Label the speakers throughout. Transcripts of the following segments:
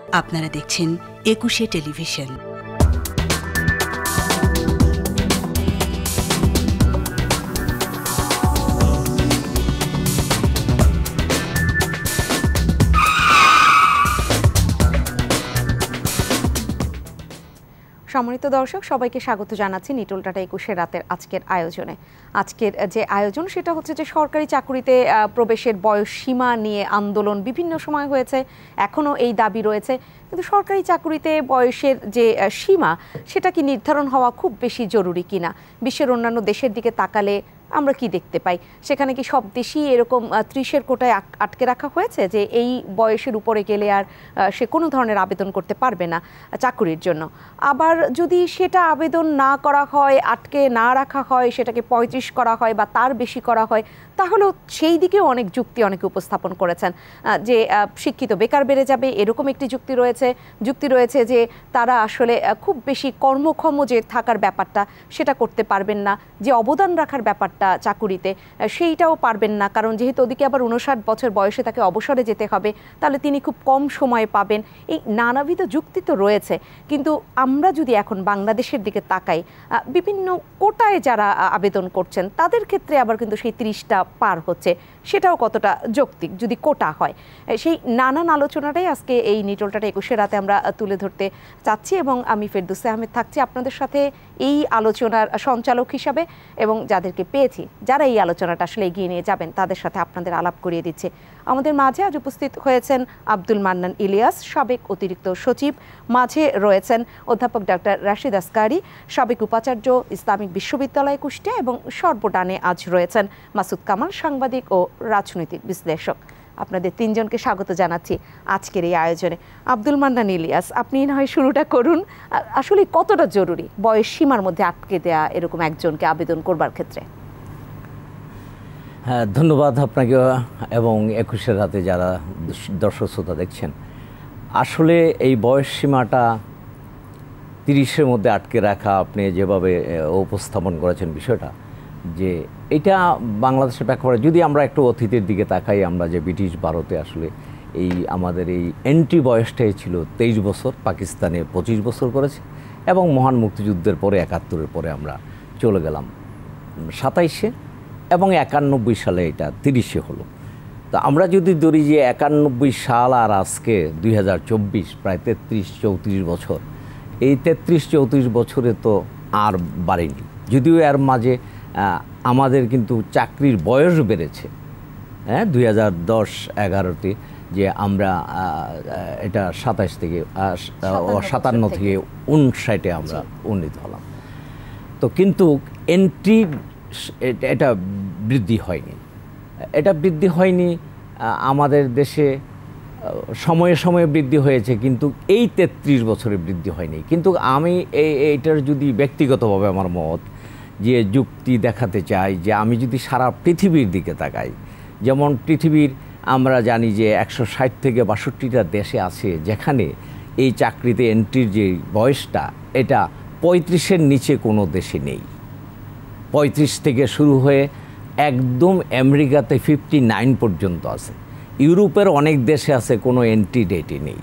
Speaker 1: আপনারা দেখছেন একুশে টেলিভিশন।
Speaker 2: সম্মানিত দর্শক, সবাইকে স্বাগত জানাচ্ছি নিটোল টাটা ২১ রাতের আজকের আয়োজনে। আজকের যে আয়োজন সেটা হচ্ছে যে সরকারি চাকুরিতে প্রবেশের বয়স সীমা নিয়ে আন্দোলন বিভিন্ন সময় হয়েছে, এখনও এই দাবি রয়েছে। কিন্তু সরকারি চাকুরিতে বয়সের যে সীমা সেটা কি নির্ধারণ হওয়া খুব বেশি জরুরি কিনা? বিশ্বের অন্যান্য দেশের দিকে তাকালে আমরা কি দেখতে পাই? সেখানে কি সব দেশই এরকম ৩০-এর কোটায় আটকে রাখা হয়েছে যে এই বয়সের উপরে গেলে আর সে কোনো ধরনের আবেদন করতে পারবে না চাকুরির জন্য? আবার যদি সেটা আবেদন না করা হয়, আটকে না রাখা হয়, সেটাকে ৩৫ করা হয় বা তার বেশি করা হয়, তাহলেও সেই দিকেও অনেক যুক্তি অনেকে উপস্থাপন করেছেন যে শিক্ষিত বেকার বেড়ে যাবে, এরকম একটি যুক্তি রয়েছে যে তারা আসলে খুব বেশি কর্মক্ষম যে থাকার ব্যাপারটা সেটা করতে পারবেন না, যে অবদান রাখার ব্যাপারটা চাকুরিতে সেইটাও পারবেন না, কারণ যেহেতু ওদিকে আবার ৫৯ বছর বয়সে তাকে অবসরে যেতে হবে, তাহলে তিনি খুব কম সময় পাবেন। এই নানাবিধ যুক্তি তো রয়েছে। কিন্তু আমরা যদি এখন বাংলাদেশের দিকে তাকাই, বিভিন্ন কোটায় যারা আবেদন করছেন তাদের ক্ষেত্রে আবার কিন্তু সেই ৩০টা পার হচ্ছে, সেটাও কতটা যৌক্তিক যদি কোটা হয়? সেই নানান আলোচনাটাই আজকে এই নিটোল টাটা ২১ রাতে আমরা তুলে ধরতে চাচ্ছি এবং আমি ফেরদৌসী আহমেদ থাকছি আপনাদের সাথে এই আলোচনার সঞ্চালক হিসাবে, এবং যাদেরকে পেয়েছি যারা এই আলোচনাটা আসলে এগিয়ে নিয়ে যাবেন তাদের সাথে আপনাদের আলাপ করিয়ে দিচ্ছে। আমাদের মাঝে আজ উপস্থিত হয়েছেন আব্দুল মান্নান ইলিয়াস, সাবেক অতিরিক্ত সচিব। মাঝে রয়েছেন অধ্যাপক ডক্টর রাশিদ আসকারি, সাবেক উপাচার্য, ইসলামিক বিশ্ববিদ্যালয় কুষ্টিয়া, এবং সর্বডানে আজ রয়েছেন মাসুদ কামাল, সাংবাদিক ও রাজনৈতিক বিশ্লেষক। আপনাদের তিনজনকে স্বাগত জানাচ্ছি আজকের এই আয়োজনে। আব্দুল মান্নান ইলিয়াস, আপনি না হয় শুরুটা করুন। আসলে কতটা জরুরি বয়স সীমার মধ্যে আটকে দেয়া এরকম একজনকে আবেদন করবার ক্ষেত্রে?
Speaker 3: হ্যাঁ, ধন্যবাদ আপনাকে এবং ২১ রাতে যারা দর্শক শ্রোতা দেখছেন। আসলে এই বয়স সীমাটা ৩০-এর মধ্যে আটকে রাখা, আপনি যেভাবে উপস্থাপন করেছেন বিষয়টা, যে এটা বাংলাদেশের প্রেক্ষাপটে যদি আমরা একটু অতীতের দিকে তাকাই, আমরা যে ব্রিটিশ ভারতে আসলে এই আমাদের এই এন্ট্রি বয়সটাই ছিল ২৩ বছর, পাকিস্তানে ২৫ বছর করেছে, এবং মহান মুক্তিযুদ্ধের পরে ৭১-এর পরে আমরা চলে গেলাম ২৭-এ, এবং ৯১ সালে এটা ৩০-এ হলো। তো আমরা যদি ধরি যে ৯১ সাল আর আজকে ২০২৪, প্রায় ৩৩-৩৪ বছর, এই ৩৩-৩৪ বছরে তো আর বাড়েনি, যদিও এর মাঝে আমাদের কিন্তু চাকরির বয়স বেড়েছে। হ্যাঁ, ২০১০-১১-তে যে আমরা এটা ২৭ থেকে ৫৭ থেকে ৫৯-এ আমরা উন্নীত হলাম। তো কিন্তু এন্ট্রি এটা বৃদ্ধি হয়নি। আমাদের দেশে সময়ে সময়ে বৃদ্ধি হয়েছে, কিন্তু এই ৩৩ বছরে বৃদ্ধি হয়নি। কিন্তু আমি এইটার যদি ব্যক্তিগতভাবে আমার মত যে যুক্তি দেখাতে চাই, যে আমি যদি সারা পৃথিবীর দিকে তাকাই, যেমন পৃথিবীর আমরা জানি যে ১৬০ থেকে ৬২টা দেশে আছে যেখানে এই চাকরিতে এন্ট্রির যে বয়সটা এটা ৩৫-এর নিচে কোনো দেশে নেই। ৩৫ থেকে শুরু হয়ে একদম আমেরিকাতে 59 পর্যন্ত আছে। ইউরোপের অনেক দেশে আছে কোনো এন্ট্রি ডেটই নেই,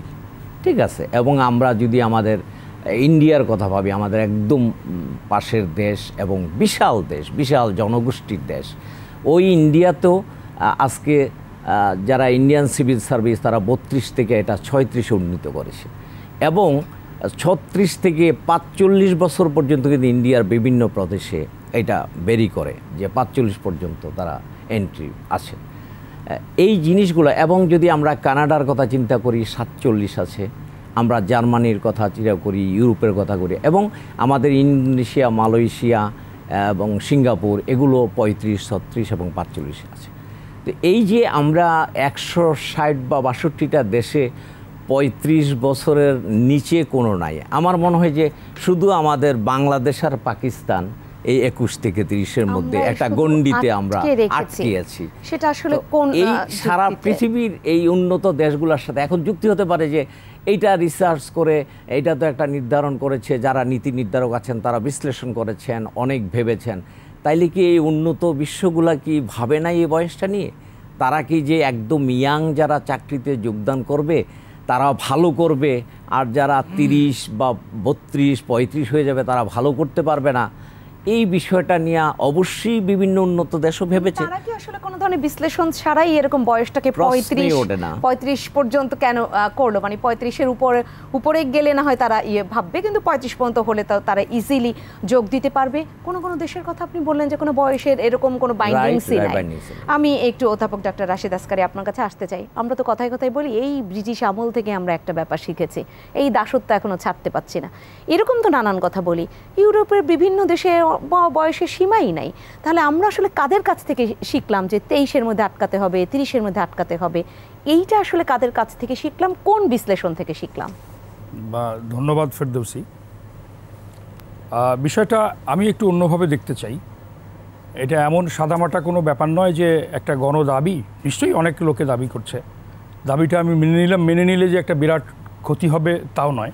Speaker 3: ঠিক আছে। এবং আমরা যদি আমাদের ইন্ডিয়ার কথা ভাবি, আমাদের একদম পাশের দেশ এবং বিশাল জনগোষ্ঠীর দেশ, ওই ইন্ডিয়াতেও আজকে যারা ইন্ডিয়ান সিভিল সার্ভিস তারা ৩২ থেকে এটা ৩৬-এ উন্নীত করেছে, এবং ৩৬ থেকে ৪৫ বছর পর্যন্ত কিন্তু ইন্ডিয়ার বিভিন্ন প্রদেশে এটা বেরি করে যে ৪৫ পর্যন্ত তারা এন্ট্রি আছে। এই জিনিসগুলো, এবং যদি আমরা কানাডার কথা চিন্তা করি ৪৭ আছে, আমরা জার্মানির কথা চিন্তা করি, ইউরোপের কথা করি, এবং আমাদের ইন্দোনেশিয়া, মালয়েশিয়া এবং সিঙ্গাপুর এগুলো ৩৫, ৩৬ এবং ৪৫ আছে। তো এই যে আমরা ১৬০ বা ৬২টা দেশে ৩৫ বছরের নিচে কোনো নাই, আমার মনে হয় যে শুধু আমাদের বাংলাদেশ আর পাকিস্তান এই ২১ থেকে ৩০-এর মধ্যে একটা গণ্ডিতে আমরা আটকে আছি।
Speaker 2: সেটা আসলে কোন
Speaker 3: এই সারা পৃথিবীর এই উন্নত দেশগুলোর সাথে এখন যুক্তি হতে পারে যে এইটা রিসার্চ করে এইটা তো একটা নির্ধারণ করেছে, যারা নীতি নির্ধারক আছেন তারা বিশ্লেষণ করেছেন, অনেক ভেবেছেন। তাইলে কি এই উন্নত বিশ্বগুলা কি ভাবে না এই বয়সটা নিয়ে? তারা কি যে একদম ইয়াং যারা চাকরিতে যোগদান করবে তারা ভালো করবে, আর যারা 30 বা 32, 35 হয়ে যাবে তারা ভালো করতে পারবে না, এই বিষয়টা নিয়ে অবশ্যই বিভিন্ন উন্নত দেশও ভেবেছে।
Speaker 2: তারা কি আসলে কোনো ধরনের বিশ্লেষণ ছাড়াই এরকম বয়সটাকে 35 পর্যন্ত কেন করলো? মানে 35-এর উপরে গেলে না হয় তারা ভাববে, কিন্তু 35 পর্যন্ত হলে তারা ইজিলি যোগ দিতে পারবে। কোনো দেশের কথা আপনি বললেন যে কোনো বয়সের এরকম কোনো বাইন্ডিংসই নাই। আমি একটু অধ্যাপক ডক্টর রাশেদ আসকারী আপনার কাছে আসতে চাই। আমরা তো কথায় কথায় বলি এই ব্রিটিশ আমল থেকে আমরা একটা ব্যাপার শিখেছি, এই দাসত্ব এখনো ছাড়তে পারছি না, এরকম তো নানান কথা বলি। ইউরোপের বিভিন্ন দেশে বয়সের সীমাই নাই, তাহলে আমরা আসলে কাদের কাছ থেকে শিখলাম যে 23-এর মধ্যে আটকাতে হবে, 30-এর মধ্যে আটকাতে হবে? এইটা আসলে কাদের কাছ থেকে শিখলাম, কোন বিশ্লেষণ থেকে শিখলাম?
Speaker 4: ধন্যবাদ ফেরদৌসী। বিষয়টা আমি একটু অন্যভাবে দেখতে চাই। এটা এমন সাদামাটা কোনো ব্যাপার নয় যে একটা গণদাবি, নিশ্চয়ই অনেক লোকে দাবি করছে, দাবিটা আমি মেনে নিলে যে একটা বিরাট ক্ষতি হবে তাও নয়,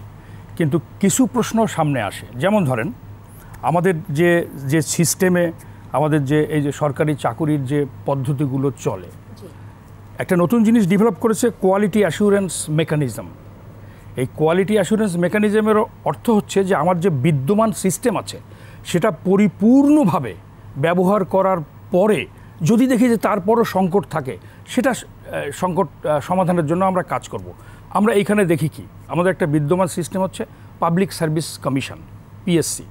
Speaker 4: কিন্তু কিছু প্রশ্ন সামনে আসে। যেমন ধরেন আমাদের যে সিস্টেমে আমাদের এই যে সরকারি চাকুরির যে পদ্ধতিগুলো চলে, একটা নতুন জিনিস ডেভেলপ করেছে কোয়ালিটি অ্যাসুরেন্স মেকানিজম। এই কোয়ালিটি অ্যাসুরেন্স মেকানিজমের অর্থ হচ্ছে যে আমার যে বিদ্যমান সিস্টেম আছে সেটা পরিপূর্ণভাবে ব্যবহার করার পরে যদি দেখি যে তারপরও সংকট থাকে, সেটা সংকট সমাধানের জন্য আমরা কাজ করব। আমরা এইখানে দেখি কি, আমাদের একটা বিদ্যমান সিস্টেম হচ্ছে public service commission, PSC.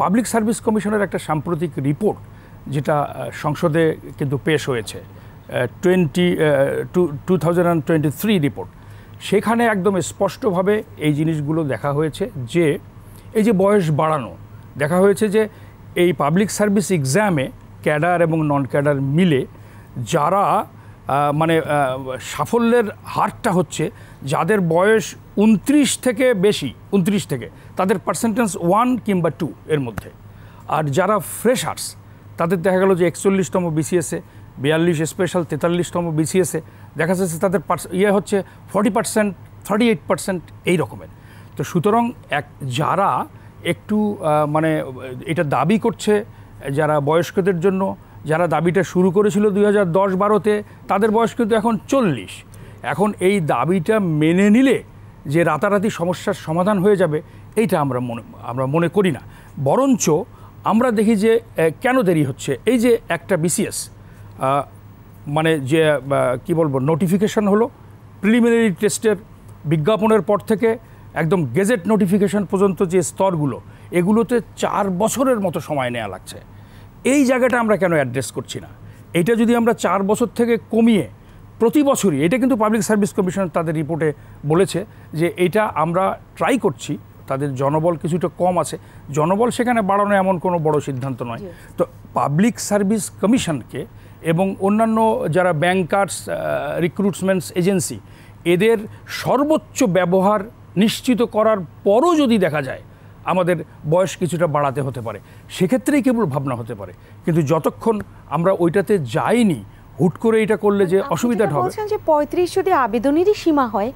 Speaker 4: Public service কমিশনের একটা সাম্প্রতিক রিপোর্ট যেটা সংসদে কিন্তু পেশ হয়েছে, 2023 রিপোর্ট, সেখানে একদম স্পষ্টভাবে এই জিনিসগুলো দেখা হয়েছে যে এই যে বয়স বাড়ানো, দেখা হয়েছে যে এই পাবলিক সার্ভিস এক্সামে ক্যাডার এবং নন ক্যাডার মিলে যারা মানে সাফল্যের হারটা হচ্ছে যাদের বয়স 29 থেকে বেশি, 29 থেকে, তাদের পার্সেন্টেজ 1 কিংবা 2 এর মধ্যে। আর যারা ফ্রেশার্স তাদের দেখা গেল যে 41তম বিসিএসে, 42 স্পেশাল, 43তম বিসিএসে দেখা যাচ্ছে তাদের হচ্ছে 40%, 38% এই রকমের। তো সুতরাং যারা একটু মানে এটা দাবি করছে, যারা বয়স্কদের জন্য যারা দাবিটা শুরু করেছিল 2010-12-তে, তাদের বয়স কিন্তু এখন 40। এখন এই দাবিটা মেনে নিলে যে রাতারাতি সমস্যার সমাধান হয়ে যাবে, এইটা আমরা মনে করি না। বরঞ্চ আমরা দেখি যে কেন দেরি হচ্ছে। এই যে একটা বিসিএস মানে যে কি বলবো, নোটিফিকেশন হলো, প্রিলিমিনারি টেস্টের বিজ্ঞাপনের পর থেকে একদম গেজেট নোটিফিকেশন পর্যন্ত যে স্তরগুলো, এগুলোতে 4 বছরের মতো সময় নেওয়া লাগছে। এই জায়গাটা আমরা কেন অ্যাড্রেস করছি না? এটা যদি আমরা 4 বছর থেকে কমিয়ে প্রতি বছরই, এটা কিন্তু পাবলিক সার্ভিস কমিশন তাদের রিপোর্টে বলেছে যে এটা আমরা ট্রাই করছি, তাদের জনবল কিছুটা কম আছে, জনবল সেখানে বাড়ানো এমন কোনো বড় সিদ্ধান্ত নয়। তো পাবলিক সার্ভিস কমিশনকে এবং অন্যান্য যারা ব্যাংকার্স, রিক্রুটমেন্টস এজেন্সি, এদের সর্বোচ্চ ব্যবহার নিশ্চিত করার পরও যদি দেখা যায় আমাদের বয়স কিছুটা বাড়াতে হতে পারে, সেক্ষেত্রেই কেবল ভাবনা হতে পারে। কিন্তু যতক্ষণ আমরা ওইটাতে যাইনি, হুট করে এটা করলে যে অসুবিধাটা হবে।
Speaker 2: বলছেন যে 35 যদি আবেদনেরই সীমা হয়,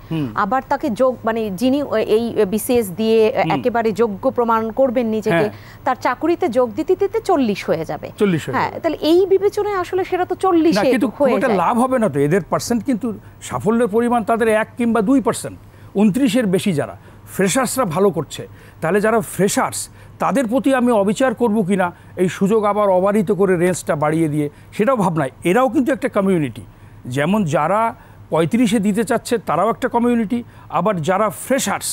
Speaker 2: আবার তাকে মানে যিনি এই বিসিএস দিয়ে একেবারে যোগ্য প্রমাণ করবেন নিজেকে, তার চাকরিতে যোগ দিতে দিতে 40 হয়ে যাবে।
Speaker 4: 40
Speaker 2: হ্যাঁ, তাহলে এই বিবেচনায় আসলে সেটা তো 40
Speaker 4: কিন্তু ওটা লাভ হবে না তো। এদের পার্সেন্ট কিন্তু সাফল্যের পরিমাণ তাদের 1 কিংবা 2%, 29-এর বেশি যারা ফ্রেশার্সরা ভালো করছে, তাহলে যারা ফ্রেশার্স তাদের প্রতি আমি অবিচার করব কি না, এই সুযোগ আবার অবারিত করে রেঞ্জটা বাড়িয়ে দিয়ে, সেটাও ভাবনায়। এরাও কিন্তু একটা কমিউনিটি, যেমন যারা 35-এ দিতে চাচ্ছে তারাও একটা কমিউনিটি, আবার যারা ফ্রেশার্স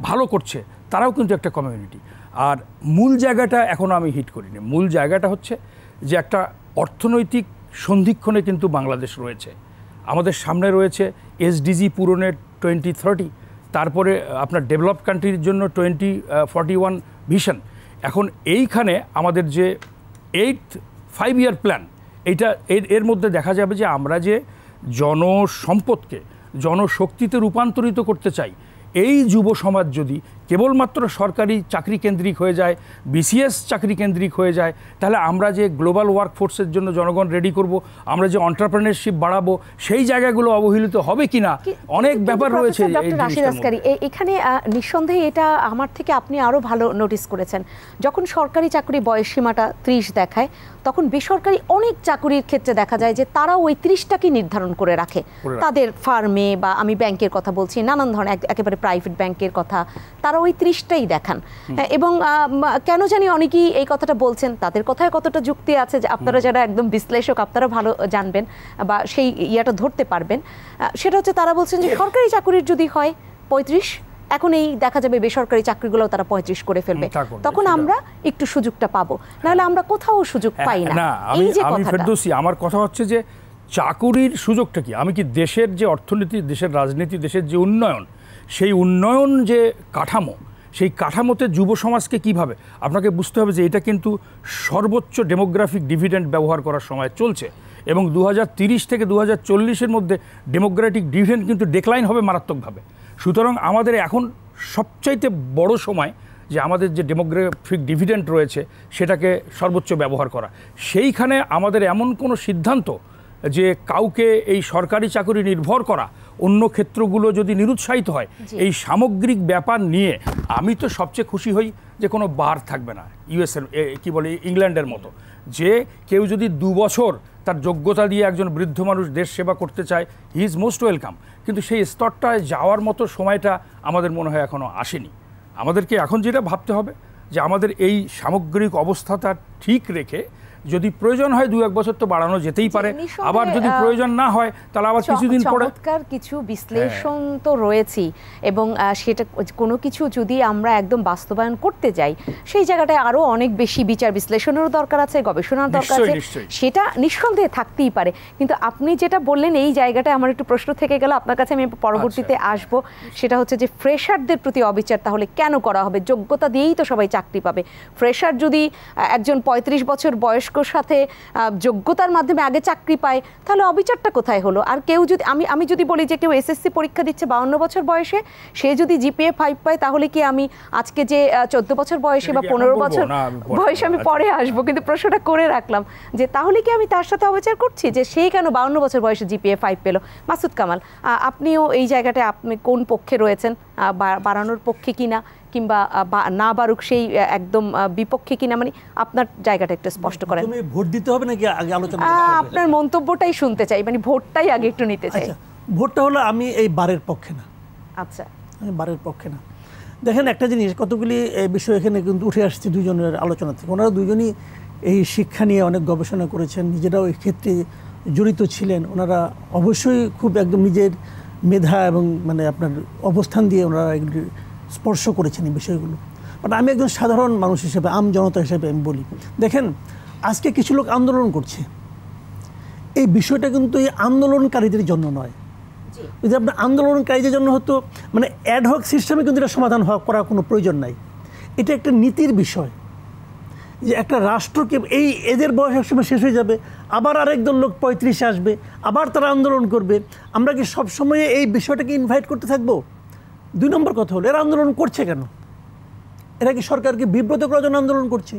Speaker 4: ভালো করছে তারাও কিন্তু একটা কমিউনিটি। আর মূল জায়গাটা এখনও আমি হিট করিনি। মূল জায়গাটা হচ্ছে যে একটা অর্থনৈতিক সন্ধিক্ষণে কিন্তু বাংলাদেশ রয়েছে। আমাদের সামনে রয়েছে এসডিজি পূরণের 2030, তারপরে আপনার ডেভেলপড কান্ট্রির জন্য 2041 ভিশন। এখন এইখানে আমাদের যে 8th 5-year প্ল্যান, এইটা এর মধ্যে দেখা যাবে যে আমরা যে জনসম্পদকে জনশক্তিতে রূপান্তরিত করতে চাই, এই যুব সমাজ যদি কেবলমাত্র সরকারি চাকরি কেন্দ্রিক হয়ে যায়, বিসিএস চাকরি কেন্দ্রিক হয়ে যায়, তাহলে আমরা যে গ্লোবাল ওয়ার্কফোর্সের জন্য জনগণ রেডি করব, আমরা যে এন্টারপ্রেনারশিপ বাড়াবো, সেই জায়গাগুলো অবহেলিত হবে কিনা, অনেক ব্যাপার রয়েছে।
Speaker 2: এখানে নিঃসন্দেহে এটা আমার থেকে আপনি আরো ভালো নোটিস করেছেন, যখন সরকারি চাকরি বয়স সীমাটা 30 দেখায়, তখন বেসরকারি অনেক চাকরির ক্ষেত্রে দেখা যায় যে তারা ওই 30টাকে নির্ধারণ করে রাখে তাদের ফার্মে, বা আমি ব্যাংকের কথা বলছি, নানান ধরনের একেবারে প্রাইভেট ব্যাংকের কথা, তারা ওই 30টাই দেখান। এবং কেন জানি অনেকেই এই কথাটা বলছেন, তাদের কথায় কতটা যুক্তি আছে যে আপনারা যারা একদম বিশ্লেষক আপনারা ভালো জানবেন বা সেই ইয়াটা ধরতে পারবেন, সেটা হচ্ছে তারা বলছেন যে সরকারি চাকরির যদি হয় 35, এখন এই দেখা যাবে বেসরকারি চাকরিগুলো তারা 35 করে ফেলবে, তখন আমরা একটু সুযোগটা পাবো, নাহলে আমরা কোথাও সুযোগ পাই না। এই যে
Speaker 4: ফেরদৌসী, আমার কথা হচ্ছে যে চাকুরির সুযোগটা কি, আমি কি দেশের যে অর্থনীতি, দেশের রাজনীতি, দেশের যে উন্নয়ন, সেই উন্নয়ন যে কাঠামো, সেই কাঠামোতে যুব সমাজকে কিভাবে, আপনাকে বুঝতে হবে যে এটা কিন্তু সর্বোচ্চ ডেমোগ্রাফিক ডিভিডেন্ড ব্যবহার করার সময় চলছে, এবং 2030 থেকে 2040-এর মধ্যে ডেমোগ্রাফিক ডিভিডেন্ড কিন্তু ডিক্লাইন হবে মারাত্মকভাবে। সুতরাং আমাদের এখন সবচাইতে বড় সময় যে আমাদের যে ডেমোগ্রাফিক ডিভিডেন্ড রয়েছে সেটাকে সর্বোচ্চ ব্যবহার করা। সেইখানে আমাদের এমন কোনো সিদ্ধান্ত যে কাউকে এই সরকারি চাকরি নির্ভর করা, অন্য ক্ষেত্রগুলো যদি নিরুৎসাহিত হয়, এই সামগ্রিক ব্যাপার নিয়ে আমি তো সবচেয়ে খুশি হই যে কোনো বার থাকবে না ইউএসের, কি বলে, ইংল্যান্ডের মতো, যে কেউ যদি 2 বছর তার যোগ্যতা দিয়ে একজন বৃদ্ধ মানুষ দেশ সেবা করতে চায়, হি ইজ মোস্ট ওয়েলকাম। কিন্তু সেই স্তরটায় যাওয়ার মতো সময়টা আমাদের মনে হয় এখনও আসেনি। আমাদেরকে এখন যেটা ভাবতে হবে যে আমাদের এই সামগ্রিক অবস্থাটা ঠিক রেখে যদি প্রয়োজন হয় 2-1 বছর তো বাড়ানো যেতেই পারে, আবার যদি প্রয়োজন না হয় তাহলে আবার কিছুদিন পরে।
Speaker 2: চমৎকার কিছু বিশ্লেষণ তো রয়েছেই, এবং সেটা কোনো কিছু যদি আমরা একদম বাস্তবায়ন করতে যাই, সেই জায়গাটায় আরো অনেক বেশি বিচার বিশ্লেষণেরও দরকার আছে, গবেষণার দরকার আছে, সেটা নিঃসন্দেহে থাকতেই পারে। কিন্তু আপনি যেটা বললেন এই জায়গাটায় আমার একটু প্রশ্ন থেকে গেল, আপনার কাছে আমি পরবর্তীতে আসব। সেটা হচ্ছে যে ফ্রেশারদের প্রতি অবিচার তাহলে কেন করা হবে? যোগ্যতা দিয়েই তো সবাই চাকরি পাবে। ফ্রেশার যদি একজন 35 বছর বয়স্ক সাথে যোগ্যতার মাধ্যমে আগে চাকরি পায়, তাহলে অবিচারটা কোথায় হলো? আর কেউ যদি আমি যদি বলি যে কেউ এসএসসি পরীক্ষা দিচ্ছে 52 বছর বয়সে, সে যদি জিপিএ 5 পায়, তাহলে কি আমি আজকে যে 14 বছর বয়সে বা 15 বছর বয়সে, আমি পরে আসবো, কিন্তু প্রশ্নটা করে রাখলাম যে তাহলে কি আমি তার সাথে অবিচার করছি যে সেই কেন 52 বছর বয়সে জিপিএ 5 পেল? মাসুদ কামাল, আপনিও এই জায়গাটায় আপনি কোন পক্ষে রয়েছেন? বাড়ানোর পক্ষে কিনা, কিংবা না বাড়ুক সেই একদম বিপক্ষে কিনা, মানে আপনার জায়গাটা একটু স্পষ্ট করেন।
Speaker 5: ভোট দিতে হবে নাকি আগে আলোচনা?
Speaker 2: আপনার মন্তব্যটাই শুনতে চাই, মানে ভোটটাই আগে একটু নিতে চাই।
Speaker 5: ভোটটা হলো, আমি এই বারের পক্ষে না।
Speaker 2: আচ্ছা,
Speaker 5: আমি বারের পক্ষে না। দেখেন একটা জিনিস, কতগুলি বিষয় এখানে কিন্তু উঠে আসছে দুজনের আলোচনা থেকে। ওনারা দুজনই এই শিক্ষা নিয়ে অনেক গবেষণা করেছেন, নিজেরাও এই ক্ষেত্রে জড়িত ছিলেন। ওনারা অবশ্যই খুব একদম নিজের মেধা এবং মানে আপনার অবস্থান দিয়ে ওনারা এগুলি স্পর্শ করেছেন এই বিষয়গুলো। বাট আমি একজন সাধারণ মানুষ হিসেবে, আম জনতা হিসেবে আমি বলি, দেখেন আজকে কিছু লোক আন্দোলন করছে, এই বিষয়টা কিন্তু এই আন্দোলনকারীদের জন্য নয়। যদি আপনার আন্দোলনকারীদের জন্য হতো, মানে অ্যাডহক সিস্টেমে কিন্তু এটা সমাধান করার কোনো প্রয়োজন নাই। এটা একটা নীতির বিষয় যে একটা রাষ্ট্রকে এদের বয়স একসময় শেষ হয়ে যাবে, আবার আরেকদল লোক 35-এ আসবে, আবার তারা আন্দোলন করবে। আমরা কি সবসময় এই বিষয়টাকে ইনভাইট করতে থাকবো? 2 নম্বর কথা হলো, এরা আন্দোলন করছে কেন? এরা কি সরকারকে বিব্রত করার জন্য আন্দোলন করছে?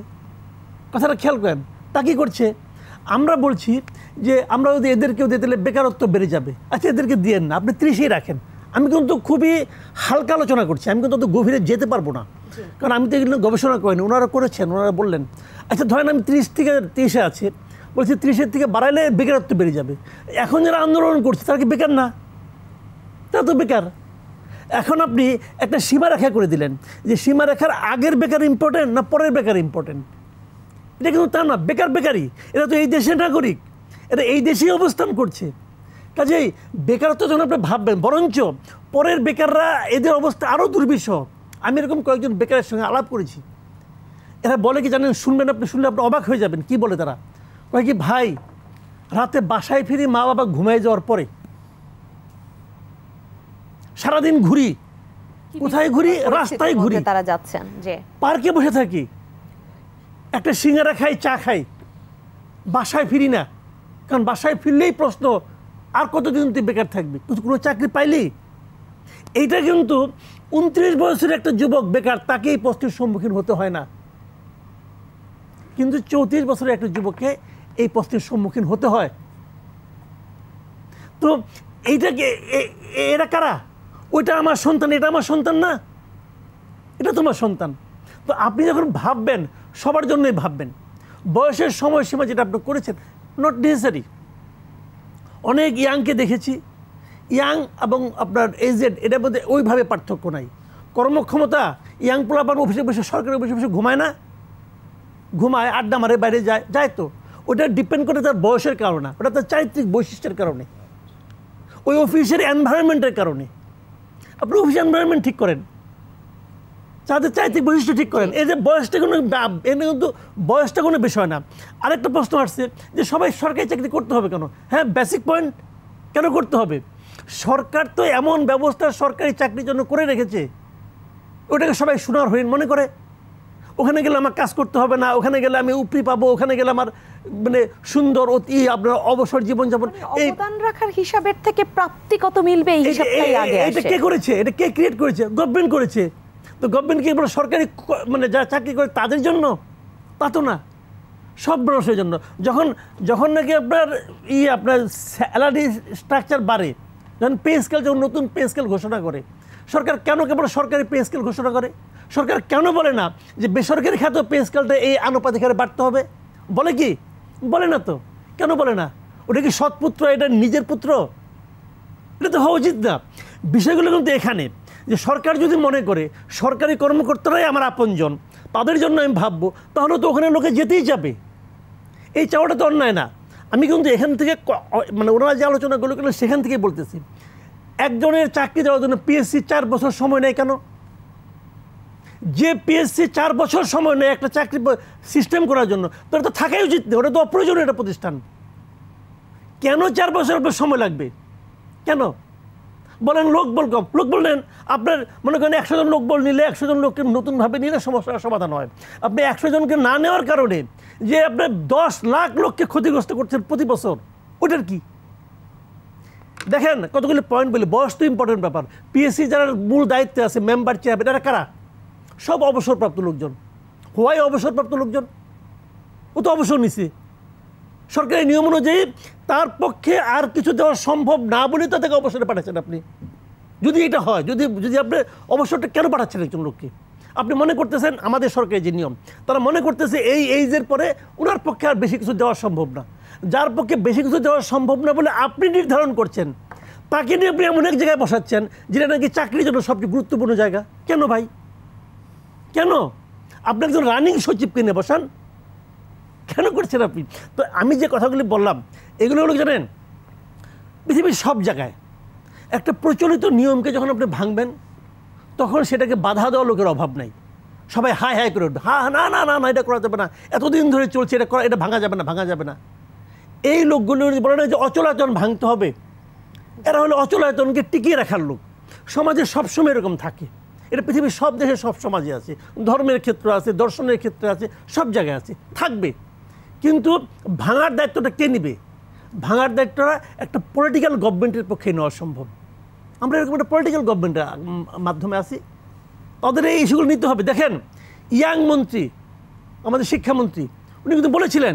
Speaker 5: কথাটা খেয়াল করেন, তা কি করছে? আমরা বলছি যে আমরা যদি এদেরকেও দিতে, তাহলে বেকারত্ব বেড়ে যাবে। আচ্ছা, এদেরকে দিয়েন না, আপনি 30-এই রাখেন। আমি কিন্তু খুবই হালকা আলোচনা করছি, আমি কিন্তু অত গভীরে যেতে পারবো না, কারণ আমি তো এগুলো গবেষণা করিনি, ওনারা করেছেন। ওনারা বললেন আচ্ছা ধরেন আমি 30 থেকে 30-এ আছে, বলছি 30-এর থেকে বাড়াইলে বেকারত্ব বেড়ে যাবে। এখন যারা আন্দোলন করছে তারা কি বেকার না? তারা তো বেকার। এখন আপনি একটা সীমারেখা করে দিলেন যে সীমারেখার আগের বেকার ইম্পর্টেন্ট না পরের বেকার ইম্পর্টেন্ট। এটা কিন্তু তা না, বেকার বেকারই, এরা তো এই দেশের নাগরিক, এরা এই দেশেই অবস্থান করছে। কাজেই বেকারত্ব যখন আপনি ভাববেন, বরঞ্চ পরের বেকাররা এদের অবস্থা আরও দুর্বিষহ। আমি এরকম কয়েকজন বেকারের সঙ্গে আলাপ করেছি, এরা বলে কি জানেন, শুনবেন আপনি, শুনলে আপনি অবাক হয়ে যাবেন। কি বলে তারা? কয় কি, ভাই রাতে বাসায় ফিরি মা বাবা ঘুমায় যাওয়ার পরে, সারাদিন ঘুরি। কোথায় ঘুরি? রাস্তায় ঘুরি,
Speaker 2: তারা যাচ্ছেন যে
Speaker 5: পার্কে বসে থাকি, একটা সিঙ্গারা খাই, চা খাই, বাসায় ফিরি না। কারণ বাসায় ফিরলেই প্রশ্ন, আর কতদিন তুই বেকার থাকবি, কোনো চাকরি পাইলি? এইটা কিন্তু 29 বছরের একটা যুবক বেকার, তাকে এই প্রশ্নের সম্মুখীন হতে হয় না, কিন্তু 34 বছরের একটা যুবককে এই প্রশ্নের সম্মুখীন হতে হয়। তো এইটাকে এরা কারা? ওইটা আমার সন্তান, এটা আমার সন্তান না, এটা তোমার সন্তান। তো আপনি যখন ভাববেন সবার জন্যই ভাববেন। বয়সের সময়সীমা যেটা আপনি করেছেন নট নেসেসারি। অনেক ইয়াংকে দেখেছি, ইয়াং এবং আপনার এজেড এটার মধ্যে ওইভাবে পার্থক্য নাই। কর্মক্ষমতা, ইয়াং পোলাপান অফিসে বসে, সরকারি অফিসে বসে ঘুমায় না? ঘুমায়, আড্ডা মারে, বাইরে যায় তো। ওটা ডিপেন্ড করে তার বয়সের কারণে, ওটা তার চারিত্রিক বৈশিষ্ট্যের কারণে, ওই অফিসের এনভায়রনমেন্টের কারণে। আপনি অফিসের এনভায়রনমেন্ট ঠিক করেন, তাদের চারিত্রিক বৈশিষ্ট্য ঠিক করেন। এই যে বয়সটা কিন্তু বয়সটা কোনো বিষয় না। আরেকটা প্রশ্ন আসছে যে সবাই সরকারি চাকরি করতে হবে কেন? হ্যাঁ, বেসিক পয়েন্ট, কেন করতে হবে? সরকার তো এমন ব্যবস্থা সরকারি চাকরির জন্য করে রেখেছে, ওটাকে সবাই সোনার হরিণ মনে করে। ওখানে গেলে আমার কাজ করতে হবে না, ওখানে গেলে আমি উপরি পাবো, ওখানে গেলে আমার মানে সুন্দর অতি আপনার অবসর জীবনযাপন।
Speaker 2: অবদান রাখার হিসাবের থেকে প্রাপ্তি কত মিলবে এই হিসাবটাই আগে আসে।
Speaker 5: এটা কে করেছে? এটা কে ক্রিয়েট করেছে? গভর্নমেন্ট করেছে। তো গভর্নমেন্ট কি বলে সরকারি মানে যারা চাকরি করে তাদের জন্য? তা তো না, সব মানুষের জন্য। যখন নাকি আপনার স্যালারি স্ট্রাকচার বাড়ে, যখন পে স্কেল, যখন নতুন পে স্কেল ঘোষণা করে সরকার, কেন কেবল সরকারি পে স্কেল ঘোষণা করে? সরকার কেন বলে না যে বেসরকারি খাতে পে স্কেলটা এই আনুপাতিক হারে বাড়তে হবে? বলে কি? বলে না তো। কেন বলে না? ওটা কি সৎপুত্র, এটা নিজের পুত্র? এটা তো হওয়া উচিত না। বিষয়গুলো কিন্তু এখানে যে সরকার যদি মনে করে সরকারি কর্মকর্তারাই আমার আপনজন, তাদের জন্য আমি ভাববো, তাহলে তো ওখানে লোকে যেতেই যাবে। এই চাওয়াটা তো অন্যায় না। আমি কিন্তু এখান থেকে মানে ওনারা যে আলোচনাগুলো করলেন সেখান থেকেই বলতেছি, একজনের চাকরি দেওয়ার জন্য পিএসসি 4 বছর সময় নেয় কেন? যে পিএসসি 4 বছর সময় নেয় একটা চাকরি সিস্টেম করার জন্য, তো এটা তো থাকাই উচিত নেই, ওটা তো অপ্রয়োজনীয় একটা প্রতিষ্ঠান। কেন 4 বছর আপনার সময় লাগবে? কেন বলেন? লোকবল কম। লোকবল নেন, আপনার মনে করেন 100 জন লোকবল নিলে 100 জন লোককে নতুনভাবে নিলে সমস্যার সমাধান হয়। আপনি 100 জনকে না নেওয়ার কারণে যে আপনার 10 লাখ লোককে ক্ষতিগ্রস্ত করছেন প্রতি বছর, ওটার কি? দেখেন কতগুলি পয়েন্ট বলি। বয়স তো ইম্পর্টেন্ট ব্যাপার। পিএসসি যারা মূল দায়িত্বে আছে, মেম্বার চেয়ারম্যান, এরা কারা? সব অবসরপ্রাপ্ত লোকজন। হোয়াই অবসরপ্রাপ্ত লোকজন? ও তো অবসর নিছে। সরকারি নিয়ম অনুযায়ী তার পক্ষে আর কিছু দেওয়া সম্ভব না বলে তো তাকে অবসরে পাঠাচ্ছেন আপনি। যদি এটা হয়, যদি আপনি অবসরটা কেন পাঠাচ্ছেন একজন লোককে? আপনি মনে করতেছেন আমাদের সরকারি যে নিয়ম, তারা মনে করতেছে এই এইজের পরে ওনার পক্ষে আর বেশি কিছু দেওয়া সম্ভব না। যার পক্ষে বেশি কিছু দেওয়া সম্ভব না বলে আপনি নির্ধারণ করছেন, তাকে নিয়ে আপনি এমন এক জায়গায় বসাচ্ছেন যেটা নাকি চাকরির জন্য সবচেয়ে গুরুত্বপূর্ণ জায়গা। কেন ভাই? কেন? আপনি একজন রানিং সচিবকে নিয়ে বসান, কেন করছেন আপনি? তো আমি যে কথাগুলি বললাম এগুলো হলো জানেন, পৃথিবীর সব জায়গায় একটা প্রচলিত নিয়মকে যখন আপনি ভাঙবেন তখন সেটাকে বাধা দেওয়া লোকের অভাব নাই। সবাই হাই হাই করে উঠবে, হ্যাঁ না না না না এটা করা যাবে না, এতদিন ধরে চলছে, এটা ভাঙা যাবে না, ভাঙা যাবে না। এই লোকগুলো বলে না যে অচলায়তন ভাঙতে হবে, এরা হলো অচলায়তনকে টিকিয়ে রাখার লোক। সমাজে সবসময় এরকম থাকে, এটা পৃথিবীর সব দেশে সব সমাজে আছে, ধর্মের ক্ষেত্র আছে, দর্শনের ক্ষেত্রে আছে, সব জায়গায় আছে, থাকবে। কিন্তু ভাঙার দায়িত্বটা কে নেবে? ভাঙার দায়িত্বটা একটা পলিটিক্যাল গভর্নমেন্টের পক্ষে নেওয়া সম্ভব। আমরা এরকম একটা পলিটিক্যাল গভর্নমেন্টের মাধ্যমে আছি, তাদের এই ইস্যুগুলো নিতে হবে। দেখেন ইয়াং মন্ত্রী, আমাদের শিক্ষামন্ত্রী, উনি কিন্তু বলেছিলেন,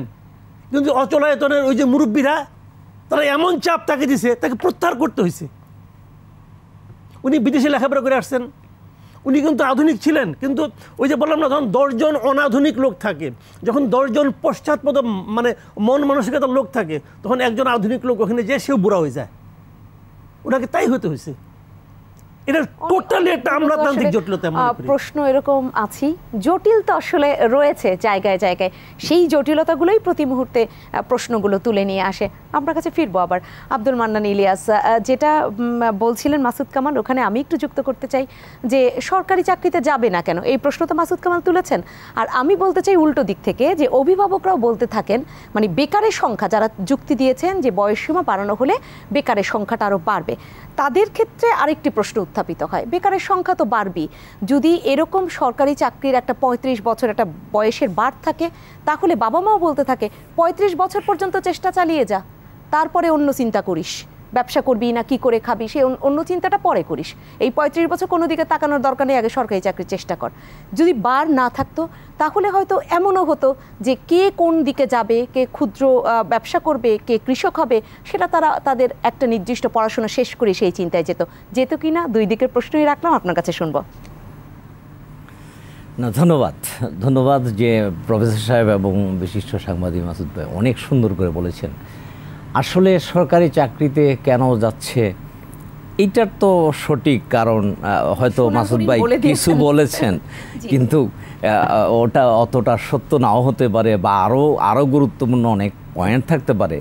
Speaker 5: কিন্তু অচলায়তনের ওই যে মুরব্বীরা তারা এমন চাপ তাকে দিছে, তাকে প্রত্যাহার করতে হয়েছে। উনি বিদেশে লেখাপড়া করে আসছেন, উনি কিন্তু আধুনিক ছিলেন, কিন্তু ওই যে বললাম না, যখন 10 জন অনাধুনিক লোক থাকে, যখন 10 জন পশ্চাৎপদ মানে মন মানসিকতার লোক থাকে, তখন একজন আধুনিক লোক ওখানে যেয়ে সেও বুড়া হয়ে যায়। ওনাকে তাই হতে হয়েছে। এটা টোটালি একটা আমলাতান্ত্রিক জটিলতা।
Speaker 2: প্রশ্ন এরকম আছি, জটিল তো আসলে রয়েছে জায়গায় জায়গায়, সেই জটিলতাগুলোই প্রতি মুহূর্তে প্রশ্নগুলো তুলে নিয়ে আসে। আপনার কাছে ফিরবো আবার। আব্দুল মান্নান ইলিয়াস, যেটা বলছিলেন মাসুদ কামাল, ওখানে আমি একটু যুক্ত করতে চাই যে সরকারি চাকরিতে যাবে না কেন, এই প্রশ্ন তো মাসুদ কামাল তুলেছেন। আর আমি বলতে চাই উল্টো দিক থেকে, যে অভিভাবকরাও বলতে থাকেন, মানে বেকারের সংখ্যা, যারা যুক্তি দিয়েছেন যে বয়সসীমা বাড়ানো হলে বেকারের সংখ্যাটা আরও বাড়বে, তাদের ক্ষেত্রে আরেকটি প্রশ্ন উত্থাপিত হয়, বেকারের সংখ্যা তো বাড়বেই, যদি এরকম সরকারি চাকরির একটা 35 বছর একটা বয়সের বার থাকে, তাহলে বাবা মাও বলতে থাকে 35 বছর পর্যন্ত চেষ্টা চালিয়ে যা, তারপরে অন্য চিন্তা করিস, ব্যবসা করবি না কি করে খাবি, সেই অন্য চিন্তাটা পরে করিস। এই 35 বছর কোনো দিকে তাকানোর দরকার নেই, আগে সরকারি চাকরির চেষ্টা কর। যদি বার না থাকতো তাহলে হয়তো এমনও হতো যে কে কোন দিকে যাবে, কে ক্ষুদ্র ব্যবসা করবে, কে কৃষক হবে, সেটা তারা তাদের একটা নির্দিষ্ট পড়াশোনা শেষ করে সেই চিন্তায় যেত কি না। দুই দিকের প্রশ্নই রাখলাম, আপনার কাছে শুনবো।
Speaker 3: না, ধন্যবাদ যে প্রফেসর সাহেব এবং বিশিষ্ট সাংবাদিক মাসুদ ভাই অনেক সুন্দর করে বলেছেন। আসলে সরকারি চাকরিতে কেন যাচ্ছে এইটার তো সঠিক কারণ হয়তো মাসুদ ভাই কিছু বলেছেন, কিন্তু ওটা অতটা সত্য নাও হতে পারে বা আরও গুরুত্বপূর্ণ অনেক পয়েন্ট থাকতে পারে।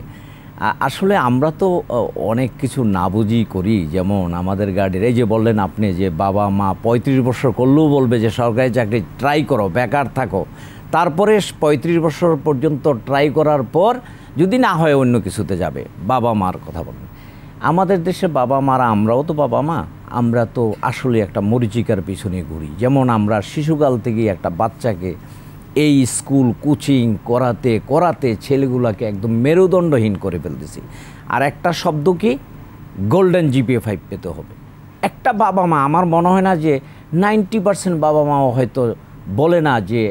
Speaker 3: আসলে আমরা তো অনেক কিছু না বুঝি করি, যেমন আমাদের গার্ডের এই যে বললেন আপনি যে বাবা মা 35 বছর করলেও বলবে যে সরকারি চাকরি ট্রাই করো, বেকার থাকো, তারপরে 35 বছর পর্যন্ত ট্রাই করার পর যদি না হয় অন্য কিছুতে যাবে। বাবা মার কথা বলেন, আমাদের দেশে বাবা মারা, আমরাও তো বাবা মা, আমরা তো আসলে একটা মরিচিকার পিছনে ঘুরি। যেমন আমরা শিশুকাল থেকেই একটা বাচ্চাকে এই স্কুল কোচিং করাতে ছেলেগুলোকে একদম মেরুদণ্ডহীন করে ফেলতেছি। আর একটা শব্দ কি, গোল্ডেন GPA 5 পেতে হবে। একটা বাবা মা, আমার মনে হয় না যে 90% বাবা মাও হয়তো বলে না যে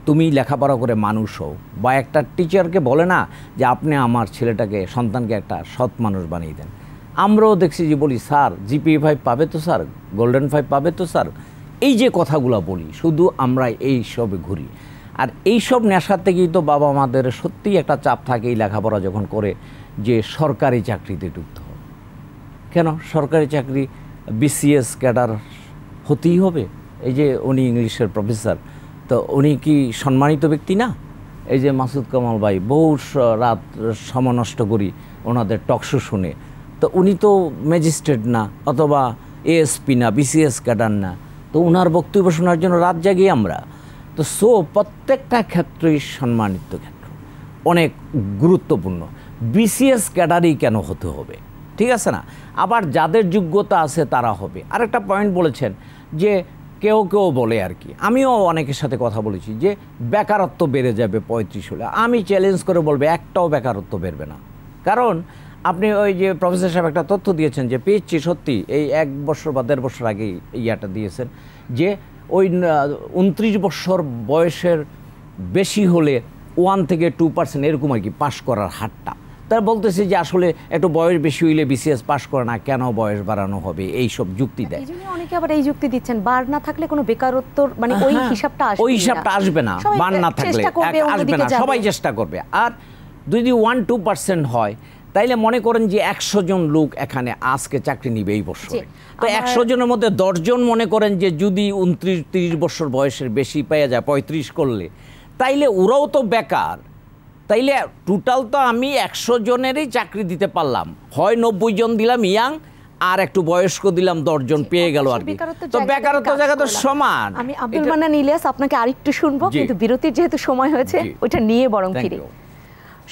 Speaker 3: তুমি লেখাপড়া করে মানুষ হও, বা একটা টিচারকে বলে না যে আপনি আমার ছেলেটাকে সন্তানকে একটা সৎ মানুষ বানিয়ে দেন। আমরাও দেখছি যে বলি স্যার GPA 5 পাবে তো স্যার, গোল্ডেন 5 পাবে তো স্যার, এই যে কথাগুলো বলি, শুধু আমরা এই সবে ঘুরি। আর এই সব নেশার থেকেই তো বাবা মাদের সত্যিই একটা চাপ থাকে এই লেখাপড়া যখন করে যে সরকারি চাকরিতে ঢুকতে হবে। কেন সরকারি চাকরি BCS ক্যাডার হতেই হবে? এই যে উনি ইংলিশের প্রফেসর, তো উনি কি সম্মানিত ব্যক্তি না? এই যে মাসুদ কামাল ভাই, বহু রাত সময় নষ্ট করি ওনাদের টকশো শুনে, তো উনি তো ম্যাজিস্ট্রেট না, অথবা ASP না, BCS ক্যাডার না, তো ওনার বক্তব্য শোনার জন্য রাত জাগি আমরা। তো প্রত্যেকটা ক্ষেত্রেই সম্মানিত ক্ষেত্র, অনেক গুরুত্বপূর্ণ। BCS ক্যাডারই কেন হতে হবে? ঠিক আছে না? আবার যাদের যোগ্যতা আছে তারা হবে। আরেকটা পয়েন্ট বলেছেন যে কেউ বলে আর কি, আমিও অনেকের সাথে কথা বলেছি যে বেকারত্ব বেড়ে যাবে 35 হলে। আমি চ্যালেঞ্জ করে বলবো একটাও বেকারত্ব বেরবে না। কারণ আপনি ওই যে প্রফেসর সাহেব একটা তথ্য দিয়েছেন যে পেয়েছি, সত্যি এই 1 বছর বা 1.5 বছর আগে ইয়াটা দিয়েছেন যে ওই 29 বছর বয়সের বেশি হলে 1 থেকে 2% এরকম আর কি পাশ করার হারটা। তারা বলতেছে যে আসলে একটু বয়স বেশি হইলে BCS পাশ করে না, কেন বয়স বাড়ানো হবে, এই সব যুক্তি দেয়।
Speaker 2: এইজন্য অনেকে আবার এই যুক্তি দিচ্ছেন বার না থাকলে কোনো বেকারত্ব মানে ওই হিসাবটা
Speaker 3: আসবে না, বার না থাকলে আসবে না, সবাই চেষ্টা করবে। আর যদি 1-2% হয় তাইলে মনে করেন যে 100 জন লোক এখানে আজকে চাকরি নিবে এই বছরে, তো 100 জনের মধ্যে 10 জন মনে করেন যে যদি 29-30 বছর বয়সের বেশি পেয়ে যায় 35 করলে, তাইলে ওরাও তো বেকার। তাইলে টোটাল তো আমি 100 জনেরই চাকরি দিতে পারলাম, হয় 90 জন দিলাম ইয়াং, আর একটু বয়স্ক দিলাম 10 জন, পেয়ে গেল আর কি। তো বেকারত্ব জায়গা তো সমান।
Speaker 2: আমি আব্দুল মান্নান ইলিয়াস আপনাকে আরেকটু শুনবো, কিন্তু বিরতির যেহেতু সময় হয়েছে ওইটা নিয়ে বরং ফিরি।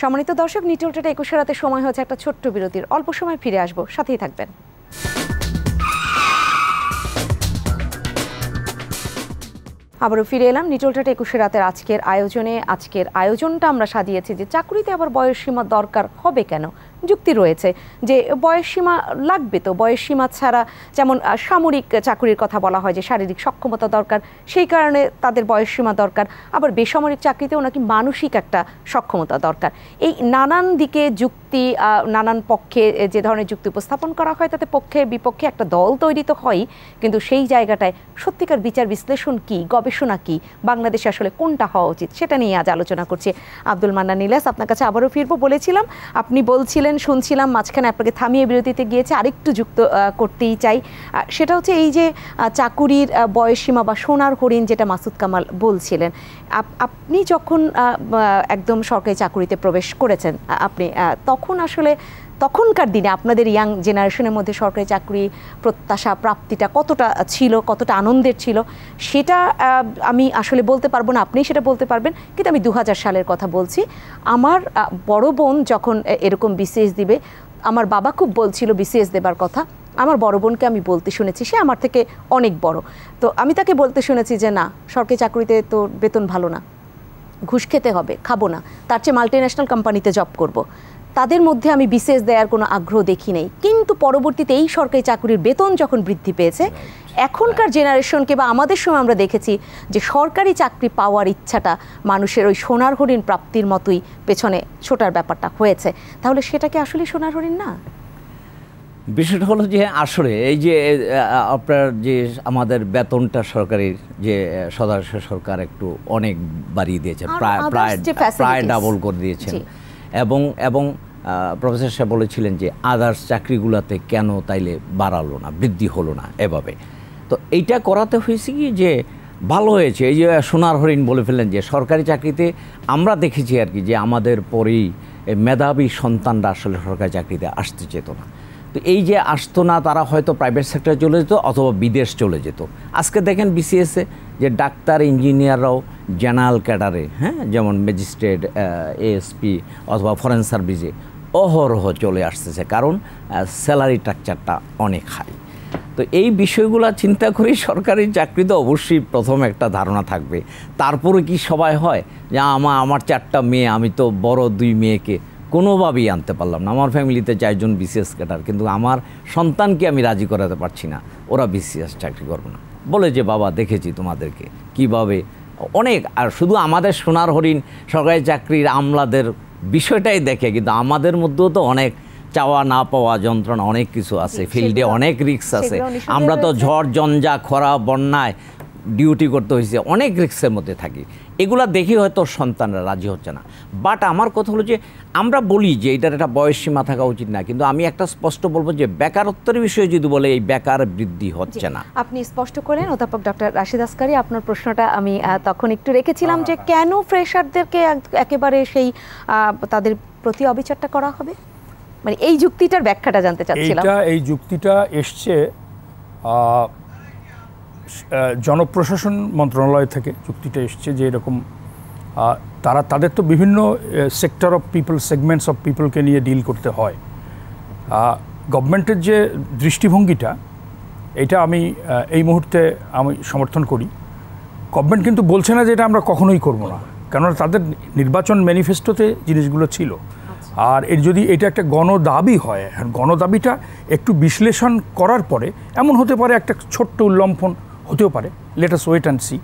Speaker 2: সম্মানিত দর্শক, নিটল টাটা 21 রাতে সময় হয়েছে একটা ছোট্ট বিরতির, অল্প সময় ফিরে আসবো, সাথেই থাকবেন। আবারও ফিরে এলাম নিটল টাটা 21 রাতের আজকের আয়োজনে। আজকের আয়োজনটা আমরা সাজিয়েছি যে চাকরিতে আবার বয়সসীমা দরকার হবে কেন। যুক্তি রয়েছে যে বয়সসীমা লাগবে, তো বয়সসীমা ছাড়া যেমন সামরিক চাকরির কথা বলা হয় যে শারীরিক সক্ষমতা দরকার, সেই কারণে তাদের বয়সসীমা দরকার। আবার বেসামরিক চাকরিতেও নাকি মানসিক একটা সক্ষমতা দরকার। এই নানান দিকে যুক্তি, নানান পক্ষে যে ধরনের যুক্তি উপস্থাপন করা হয় তাতে পক্ষে বিপক্ষে একটা দল তৈরি তো হয়ই, কিন্তু সেই জায়গাটায় সত্যিকার বিচার বিশ্লেষণ কি, গবেষণা কি, বাংলাদেশে আসলে কোনটা হওয়া উচিত, সেটা নিয়ে আজ আলোচনা করছি। আব্দুল মান্নান ইলিয়াস, আপনার কাছে আবারও ফিরবো। বলেছিলাম, আপনি বলছিলেন, শুনছিলাম, মাঝখানে আপনাকে থামিয়ে বিরতিতে গিয়েছে, আরেকটু যুক্ত করতেই চাই। সেটা হচ্ছে এই যে চাকুরির বয়সসীমা বা সোনার হরিণ, যেটা মাসুদ কামাল বলছিলেন, আপনি যখন একদম সরকারি চাকুরিতে প্রবেশ করেছেন, আপনি তখন আসলে তখনকার দিনে আপনাদের ইয়াং জেনারেশনের মধ্যে সরকারি চাকরি প্রত্যাশা প্রাপ্তিটা কতটা ছিল, কতটা আনন্দের ছিল, সেটা আমি আসলে বলতে পারবো না, আপনি সেটা বলতে পারবেন। কিন্তু আমি 2000 সালের কথা বলছি। আমার বড় বোন যখন এরকম BCS দিবে, আমার বাবা খুব বলছিল BCS দেবার কথা। আমার বড় বোনকে আমি বলতে শুনেছি, সে আমার থেকে অনেক বড়, তো আমি তাকে বলতে শুনেছি যে না, সরকারি চাকরিতে তো বেতন ভালো না, ঘুষ খেতে হবে, খাবো না, তার চেয়ে মাল্টিন্যাশনাল কোম্পানিতে জব করব। তাদের মধ্যে আমি বিশেষ দেওয়ার কোনো আগ্রহ দেখি নাই, কিন্তু পরবর্তীতে এই সরকারি চাকরির বেতন যখন বৃদ্ধি পেয়েছে, এখনকার জেনারেশনকে বা আমাদের সময় আমরা দেখেছি যে সরকারি চাকরি পাওয়ার ইচ্ছাটা মানুষের ওই সোনার হরিণ প্রাপ্তির মতোই পেছনে ছোটার ব্যাপারটা হয়েছে। তাহলে সেটা কি আসলে সোনার হরিণ না?
Speaker 3: বিষয়টা হলো যে আসলে এই যে আপনার যে আমাদের বেতনটা সরকারি যে সদস্য সরকার একটু অনেক বাড়িয়ে দিয়েছেন, প্রায় ডাবল করে দিয়েছেন, এবং প্রফেসর সাহেব বলেছিলেন যে আদার্স চাকরিগুলোতে কেন তাইলে বাড়ালো না, বৃদ্ধি হলো না এভাবে। তো এইটা করাতে হয়েছে কি যে ভালো হয়েছে, এই যে সোনার হরিণ বলে ফেললেন যে সরকারি চাকরিতে আমরা দেখেছি আর কি যে আমাদের পরেই মেধাবী সন্তানরা আসলে সরকারি চাকরিতে আসতে চেত না। তো এই যে আসতো না, তারা হয়তো প্রাইভেট সেক্টরে চলে যেত অথবা বিদেশ চলে যেত। আজকে দেখেন বিসিএসে যে ডাক্তার ইঞ্জিনিয়াররাও জেনারেল ক্যাডারে, হ্যাঁ, যেমন ম্যাজিস্ট্রেট, এএসপি অথবা ফরেন সার্ভিসে অহরহ চলে আসতেছে, কারণ স্যালারি স্ট্রাকচারটা অনেক হাই। তো এই বিষয়গুলো চিন্তা করেই সরকারি চাকরিতে অবশ্যই প্রথম একটা ধারণা থাকবে। তারপরে কি সবাই হয় যে আমার 4টা মেয়ে, আমি তো বড় 2 মেয়েকে কোনোভাবেই আনতে পারলাম না, আমার ফ্যামিলিতে 4 জন বিসিএস ক্যাডার, কিন্তু আমার সন্তানকে আমি রাজি করাতে পারছি না, ওরা বিসিএস চাকরি করবে না। বলে যে বাবা দেখেছি তোমাদেরকে কিভাবে অনেক, আর শুধু আমাদের সোনার হরিণ সরকারি চাকরির আমলাদের বিষয়টাই দেখে, কিন্তু আমাদের মধ্যেও তো অনেক চাওয়া না পাওয়া যন্ত্রণা অনেক কিছু আছে, ফিল্ডে অনেক রিস্ক আছে। আমরা তো ঝড় ঝঞ্ঝা খরা বন্যায় ডিউটি করতে হয়েছে, অনেক রিস্কের মধ্যে থাকি। এগুলা দেখে হয়তো সন্তানরা রাজি হচ্ছে না। বাট আমার কথা হলো যে আমরা বলি যে এটার একটা বয়সসীমা থাকা উচিত না, কিন্তু আমি একটা স্পষ্ট বলবো যে বেকারত্বের বিষয়ে যদি বলে এই বেকার বৃদ্ধি হচ্ছে না।
Speaker 2: আপনি স্পষ্ট করেন অধ্যাপক ডক্টর রাশিদ আসকারী। আপনার প্রশ্নটা আমি তখন একটু রেখেছিলাম যে কেন ফ্রেশারদেরকে একেবারে সেই তাদের প্রতি অবিচারটা করা হবে, মানে এই যুক্তিটার ব্যাখ্যাটা জানতে চাচ্ছিলাম।
Speaker 4: এই যুক্তিটা এসছে জনপ্রশাসন মন্ত্রণালয় থেকে, যুক্তিটা এসছে যে এরকম তাদের তো বিভিন্ন sector of people, segments of পিপলকে নিয়ে ডিল করতে হয়। গভর্নমেন্টের যে দৃষ্টিভঙ্গিটা, এটা আমি এই মুহূর্তে আমি সমর্থন করি। গভর্নমেন্ট কিন্তু বলছে না যে এটা আমরা কখনোই করব না, কেননা তাদের নির্বাচন ম্যানিফেস্টোতে জিনিসগুলো ছিল। আর এর যদি এটা একটা গণদাবি হয়, গণদাবিটা একটু বিশ্লেষণ করার পরে এমন হতে পারে একটা ছোট্ট উল্লম্ফন হতেও পারে, let us wait and see.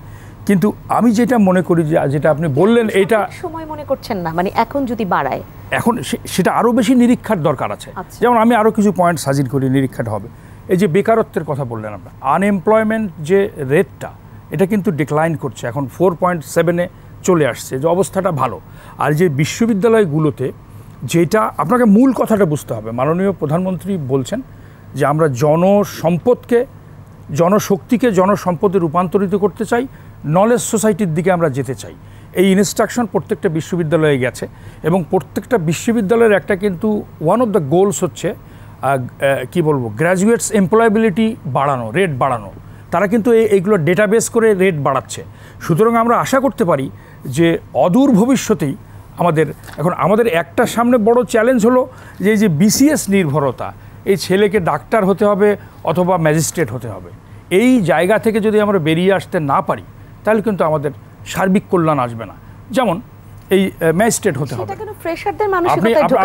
Speaker 4: কিন্তু আমি যেটা মনে করি যে যেটা আপনি বললেন, এইটা
Speaker 2: সময় মনে করছেন না, মানে এখন যদি বাড়ায়,
Speaker 4: এখন সেটা আরও বেশি নিরীক্ষার দরকার আছে। যেমন আমি আরও কিছু পয়েন্ট সাজিল করি, নিরীক্ষাটা হবে। এই যে বেকারত্বের কথা বললেন আমরা, আনএমপ্লয়মেন্ট যে রেটটা, এটা কিন্তু ডিক্লাইন করছে, এখন 4.7-এ চলে আসছে, যে অবস্থাটা ভালো। আর যে বিশ্ববিদ্যালয়গুলোতে, যেটা আপনাকে মূল কথাটা বুঝতে হবে, মাননীয় প্রধানমন্ত্রী বলছেন যে আমরা জনসম্পদকে, জনশক্তিকে জনসম্পদে রূপান্তরিত করতে চাই, নলেজ সোসাইটির দিকে আমরা যেতে চাই। এই ইনস্ট্রাকশন প্রত্যেকটা বিশ্ববিদ্যালয়ে গেছে, এবং প্রত্যেকটা বিশ্ববিদ্যালয়ের একটা কিন্তু ওয়ান অফ দ্য গোলস হচ্ছে কি বলবো, গ্র্যাজুয়েটস এমপ্লয়াবিলিটি বাড়ানো, রেট বাড়ানো। তারা কিন্তু এইগুলো ডেটাবেস করে রেট বাড়াচ্ছে। সুতরাং আমরা আশা করতে পারি যে অদূর ভবিষ্যতেই আমাদের একটা সামনে বড় চ্যালেঞ্জ হলো যে এই যে বিসিএস নির্ভরতা, এই ছেলেকে ডাক্তার হতে হবে অথবা ম্যাজিস্ট্রেট হতে হবে, এই জায়গা থেকে যদি আমরা বেরিয়ে আসতে না পারি, তাহলে কিন্তু আমাদের সার্বিক কল্যাণ আসবে না। যেমন এই ম্যাজিস্ট্রেট হতে হবে,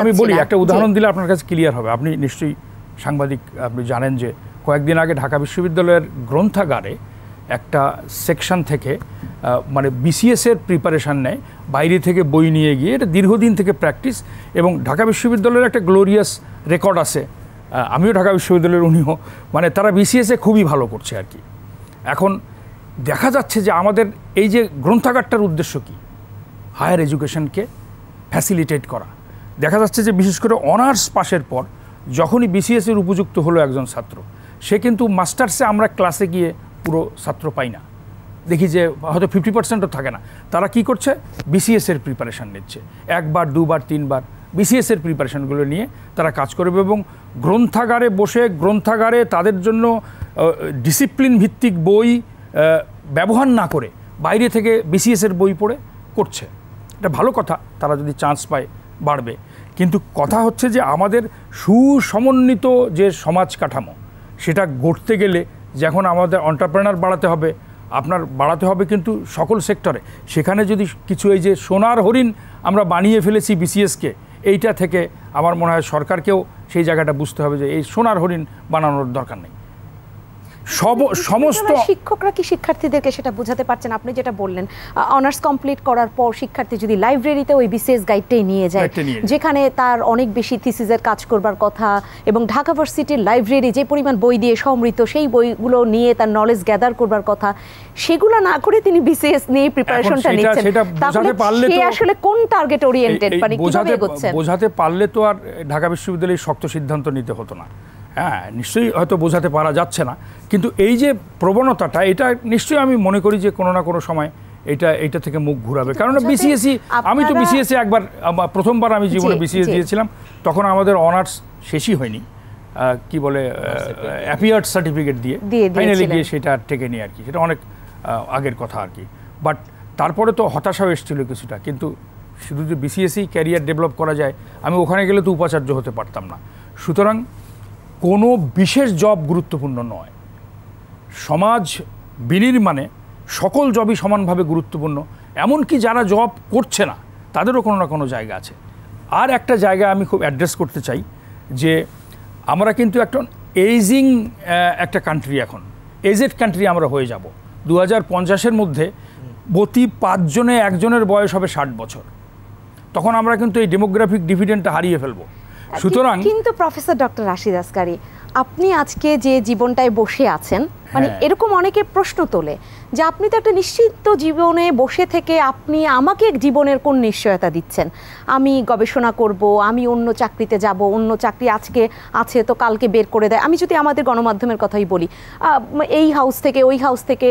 Speaker 4: আমি বলি একটা উদাহরণ দিলে আপনার কাছে ক্লিয়ার হবে। আপনি নিশ্চয়ই সাংবাদিক, আপনি জানেন যে কয়েকদিন আগে ঢাকা বিশ্ববিদ্যালয়ের গ্রন্থাগারে একটা সেকশন থেকে মানে বিসিএসের প্রিপারেশান নেয়, বাইরে থেকে বই নিয়ে গিয়ে, এটা দীর্ঘদিন থেকে প্র্যাকটিস, এবং ঢাকা বিশ্ববিদ্যালয়ের একটা গ্লোরিয়াস রেকর্ড আছে। আমিও ঢাকা বিশ্ববিদ্যালয়ের, উনিও, মানে তারা বিসিএসে খুবই ভালো করছে আর কি। এখন দেখা যাচ্ছে যে আমাদের এই যে গ্রন্থাগারটার উদ্দেশ্য কি, হায়ার এডুকেশনকে ফ্যাসিলিটেট করা। দেখা যাচ্ছে যে বিশেষ করে অনার্স পাশের পর যখনই বিসিএসের উপযুক্ত হলো একজন ছাত্র, সে কিন্তু মাস্টার্সে আমরা ক্লাসে গিয়ে পুরো ছাত্র পাই না, দেখি যে হয়তো 50%ও থাকে না। তারা কি করছে, বিসিএসের প্রিপারেশান নিচ্ছে, 1 বার 2 বার 3 বার বিসিএসের প্রিপারেশানগুলো নিয়ে তারা কাজ করবে, এবং গ্রন্থাগারে বসে গ্রন্থাগারে তাদের জন্য ডিসিপ্লিন ভিত্তিক বই ব্যবহার না করে বাইরে থেকে বিসিএসের বই পড়ে করছে। এটা ভালো কথা, তারা যদি চান্স পায় বাড়বে। কিন্তু কথা হচ্ছে যে আমাদের সুসমন্বিত যে সমাজ কাঠামো, সেটা গড়তে গেলে যখন আমাদের এন্টারপ্রেনার বাড়াতে হবে, আপনার বাড়াতে হবে কিন্তু সকল সেক্টরে। সেখানে যদি কিছু এই যে সোনার হরিণ আমরা বানিয়ে ফেলেছি বিসিএসকে, এইটা থেকে আমার মনে হয় সরকারকেও সেই জায়গাটা বুঝতে হবে যে এই সোনার হরিণ বানানোর দরকার নেই। সমস্ত
Speaker 2: শিক্ষকরা কি শিক্ষার্থীদেরকে সেটা বোঝাতে পারছেন? আপনি যেটা বললেন অনার্স কমপ্লিট করার পর শিক্ষার্থী যদি লাইব্রেরিতে ওই বিসিএস গাইডটাই নিয়ে যায়, যেখানে তার অনেক বেশি থিসিসের কাজ করবার কথা, এবং ঢাকা ভার্সিটির লাইব্রেরি যে পরিমাণ বই দিয়ে সমৃদ্ধ, সেই বইগুলো নিয়ে তার নলেজ গ্যাদার করবার কথা, সেগুলো না করে তিনি বিসিএস নিয়ে প্রিপারেশনটা নিচ্ছেন। তাহলে সে আসলে কোন টার্গেট ওরিয়েন্টেড, মানে কিভাবে এগোচ্ছেন?
Speaker 4: বোঝাতে পারলে তো আর ঢাকা বিশ্ববিদ্যালয়ে শক্ত সিদ্ধান্ত নিতে হতো না। হ্যাঁ, নিশ্চয়ই হয়তো বোঝাতে পারা যাচ্ছে না, কিন্তু এই যে প্রবণতাটা, এটা নিশ্চয়ই আমি মনে করি যে কোনো না কোনো সময় এইটা থেকে মুখ ঘুরাবে। কারণ বিসিএসই, আমি তো বিসিএসই একবার, প্রথমবার আমি জীবনে বিসিএস দিয়েছিলাম, তখন আমাদের অনার্স শেষই হয়নি, কি বলে অ্যাপিয়ার্ড সার্টিফিকেট দিয়ে ফাইনালি গিয়ে সেটা টেকে নিয়ে আর কি, সেটা অনেক আগের কথা আর কি। বাট তারপরে তো হতাশাও এসেছিল কিছুটা, কিন্তু শুধু যে বিসিএসই ক্যারিয়ার ডেভেলপ করা যায়, আমি ওখানে গেলে তো উপাচার্য হতে পারতাম না। সুতরাং কোনো বিশেষ জব গুরুত্বপূর্ণ নয়, সমাজ বিনির্মাণে সকল জবই সমানভাবে গুরুত্বপূর্ণ, এমনকি যারা জব করছে না তাদেরও কোনো না কোনো জায়গা আছে। আর একটা জায়গা আমি খুব অ্যাড্রেস করতে চাই, যে আমরা কিন্তু একটা এইজিং একটা কান্ট্রি, এখন এজেড কান্ট্রি আমরা হয়ে যাব। 2050-এর মধ্যে প্রতি 5 জনে 1 জনের বয়স হবে 60 বছর। তখন আমরা কিন্তু এই ডেমোগ্রাফিক ডিভিডেন্ডটা হারিয়ে ফেলবো। সুতরাং
Speaker 2: কিন্তু প্রফেসর ডক্টর রাশিদ আসকারী, আপনি আজকে যে জীবনটায় বসে আছেন, মানে এরকম অনেকে প্রশ্ন তোলে যে আপনি তো একটা নিশ্চিত জীবনে বসে থেকে আপনি আমাকে জীবনের কোন নিশ্চয়তা দিচ্ছেন? আমি গবেষণা করব, আমি অন্য চাকরিতে যাব, অন্য চাকরি আজকে আছে তো কালকে বের করে দেয়। আমি যদি আমাদের গণমাধ্যমের কথাই বলি, এই হাউস থেকে ওই হাউস থেকে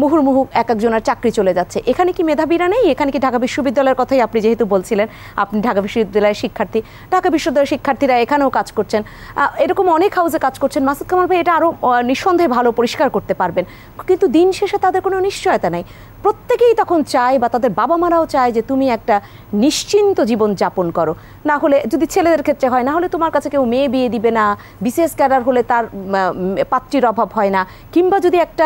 Speaker 2: মুহুর্মুহু এক একজনের চাকরি চলে যাচ্ছে। এখানে কি মেধাবীরা নেই? এখানে কি ঢাকা বিশ্ববিদ্যালয়ের কথাই আপনি যেহেতু বলছিলেন, আপনি ঢাকা বিশ্ববিদ্যালয়ের শিক্ষার্থী, ঢাকা বিশ্ববিদ্যালয়ের শিক্ষার্থীরা এখানেও কাজ করছেন, এরকম অনেক হাউসে কাজ করছেন। মাসুদ কামাল ভাই এটা আরও নিঃসন্দেহে ভালো পরিষ্কার করতে পারবেন, কিন্তু দিন শেষে তাদের কোনো নিশ্চয়তা নাই। প্রত্যেকেই তখন চায়, বা তাদের বাবা মারাও চায় যে তুমি একটা নিশ্চিন্ত জীবন যাপন করো, না হলে যদি ছেলেদের ক্ষেত্রে হয়, না হলে তোমার কাছে কেউ মেয়ে বিয়ে দিবে না, বিসিএস ক্যাডার হলে তার পাত্রীর অভাব হয় না, কিংবা যদি একটা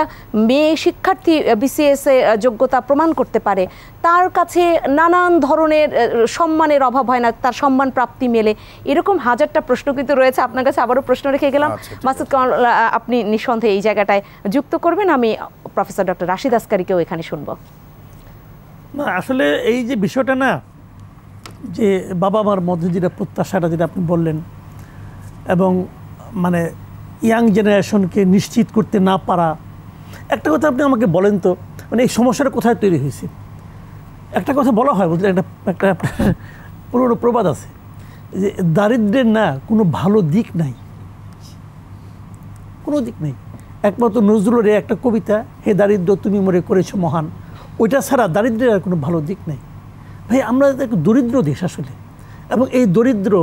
Speaker 2: মেয়ে শিক্ষার্থী বিসিএস এ যোগ্যতা প্রমাণ করতে পারে, তার কাছে নানান ধরনের সম্মানের অভাব হয় না, তার সম্মান প্রাপ্তি মেলে। এরকম হাজারটা প্রশ্ন কিন্তু রয়েছে। আপনার কাছে আবারও প্রশ্ন রেখে গেলাম, মাসুদ কামাল আপনি নিঃসন্দেহে এই জায়গাটায় যুক্ত করবেন। আমি প্রফেসর ডক্টর রাশিদ আসকারীকেও এখানে শুনবো।
Speaker 5: না, আসলে এই যে বিষয়টা না, যে বাবা মার মধ্যে যেটা প্রত্যাশাটা যেটা আপনি বললেন, এবং মানে ইয়াং জেনারেশনকে নিশ্চিত করতে না পারা, একটা কথা আপনি আমাকে বলেন তো, মানে এই সমস্যাটা কোথায় তৈরি হয়েছে? একটা কথা বলা হয়, বুঝলেন, একটা পুরনো প্রবাদ আছে যে দারিদ্র্যের না কোনো ভালো দিক নাই, কোনো দিক নেই। একমাত্র নজরুলের একটা কবিতা, হে দারিদ্র তুমি মরে করেছো মহান, ওইটা ছাড়া দারিদ্র্যের আর কোনো ভালো দিক নেই। ভাই, আমরা একটা দরিদ্র দেশ আসলে, এবং এই দরিদ্র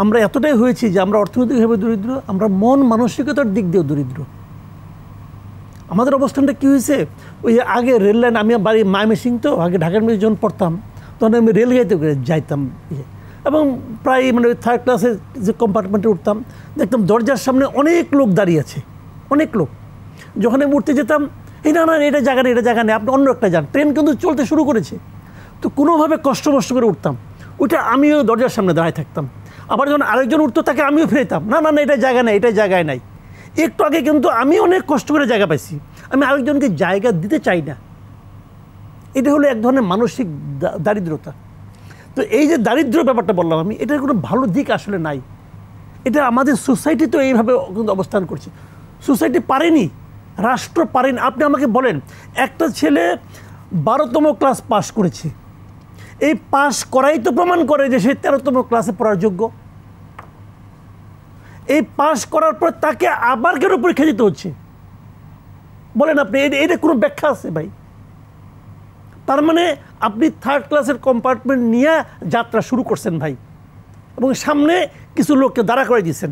Speaker 5: আমরা এতটাই হয়েছি যে আমরা অর্থনৈতিকভাবে দরিদ্র, আমরা মন মানসিকতার দিক দিয়েও দরিদ্র। আমাদের অবস্থানটা কী হয়েছে, ওই আগে রেল লাইন, আমি বাড়ি ময়মনসিংহ, তো আগে ঢাকার মধ্যে যখন পড়তাম তখন আমি রেলগাড়িতে যাইতাম, এবং প্রায় মানে 3rd ক্লাসের যে কম্পার্টমেন্টে উঠতাম, দেখতাম দরজার সামনে অনেক লোক দাঁড়িয়ে আছে, অনেক লোক। যখন আমি উঠতে যেতাম, এই না না এটা জায়গা নেই, এটা জায়গা নেই, আপনি অন্য একটা যান। ট্রেন কিন্তু চলতে শুরু করেছে, তো কোনোভাবে কষ্ট করে উঠতাম, ওইটা আমিও দরজার সামনে দাঁড়ায় থাকতাম। আবার যখন আরেকজন উঠতো তাকে আমিও ফেরতাম, না না না এটা জায়গা নেই, এটা জায়গায় নাই। একটু আগে কিন্তু আমি অনেক কষ্ট করে জায়গা পাইছি, আমি আরেকজনকে জায়গা দিতে চাই না। এটা হলো এক ধরনের মানসিক দারিদ্রতা। তো এই যে দারিদ্র ব্যাপারটা বললাম আমি, এটার কোনো ভালো দিক আসলে নাই। এটা আমাদের সোসাইটি তো এইভাবে কিন্তু অবস্থান করছে। সোসাইটি পারেনি, রাষ্ট্র পারেনি। আপনি আমাকে বলেন, একটা ছেলে 12তম ক্লাস পাস করেছে, এই পাস করাই তো প্রমাণ করে যে সে 13তম ক্লাসে পড়ার যোগ্য। এই পাস করার পর তাকে আবার কেন পরীক্ষা দিতে হচ্ছে? বলেন আপনি, এটা কোনো ব্যাখ্যা আছে ভাই? তার মানে আপনি 3rd ক্লাসের কম্পার্টমেন্ট নিয়ে যাত্রা শুরু করছেন ভাই, এবং সামনে কিছু লোককে দাঁড়া করে দিয়েছেন।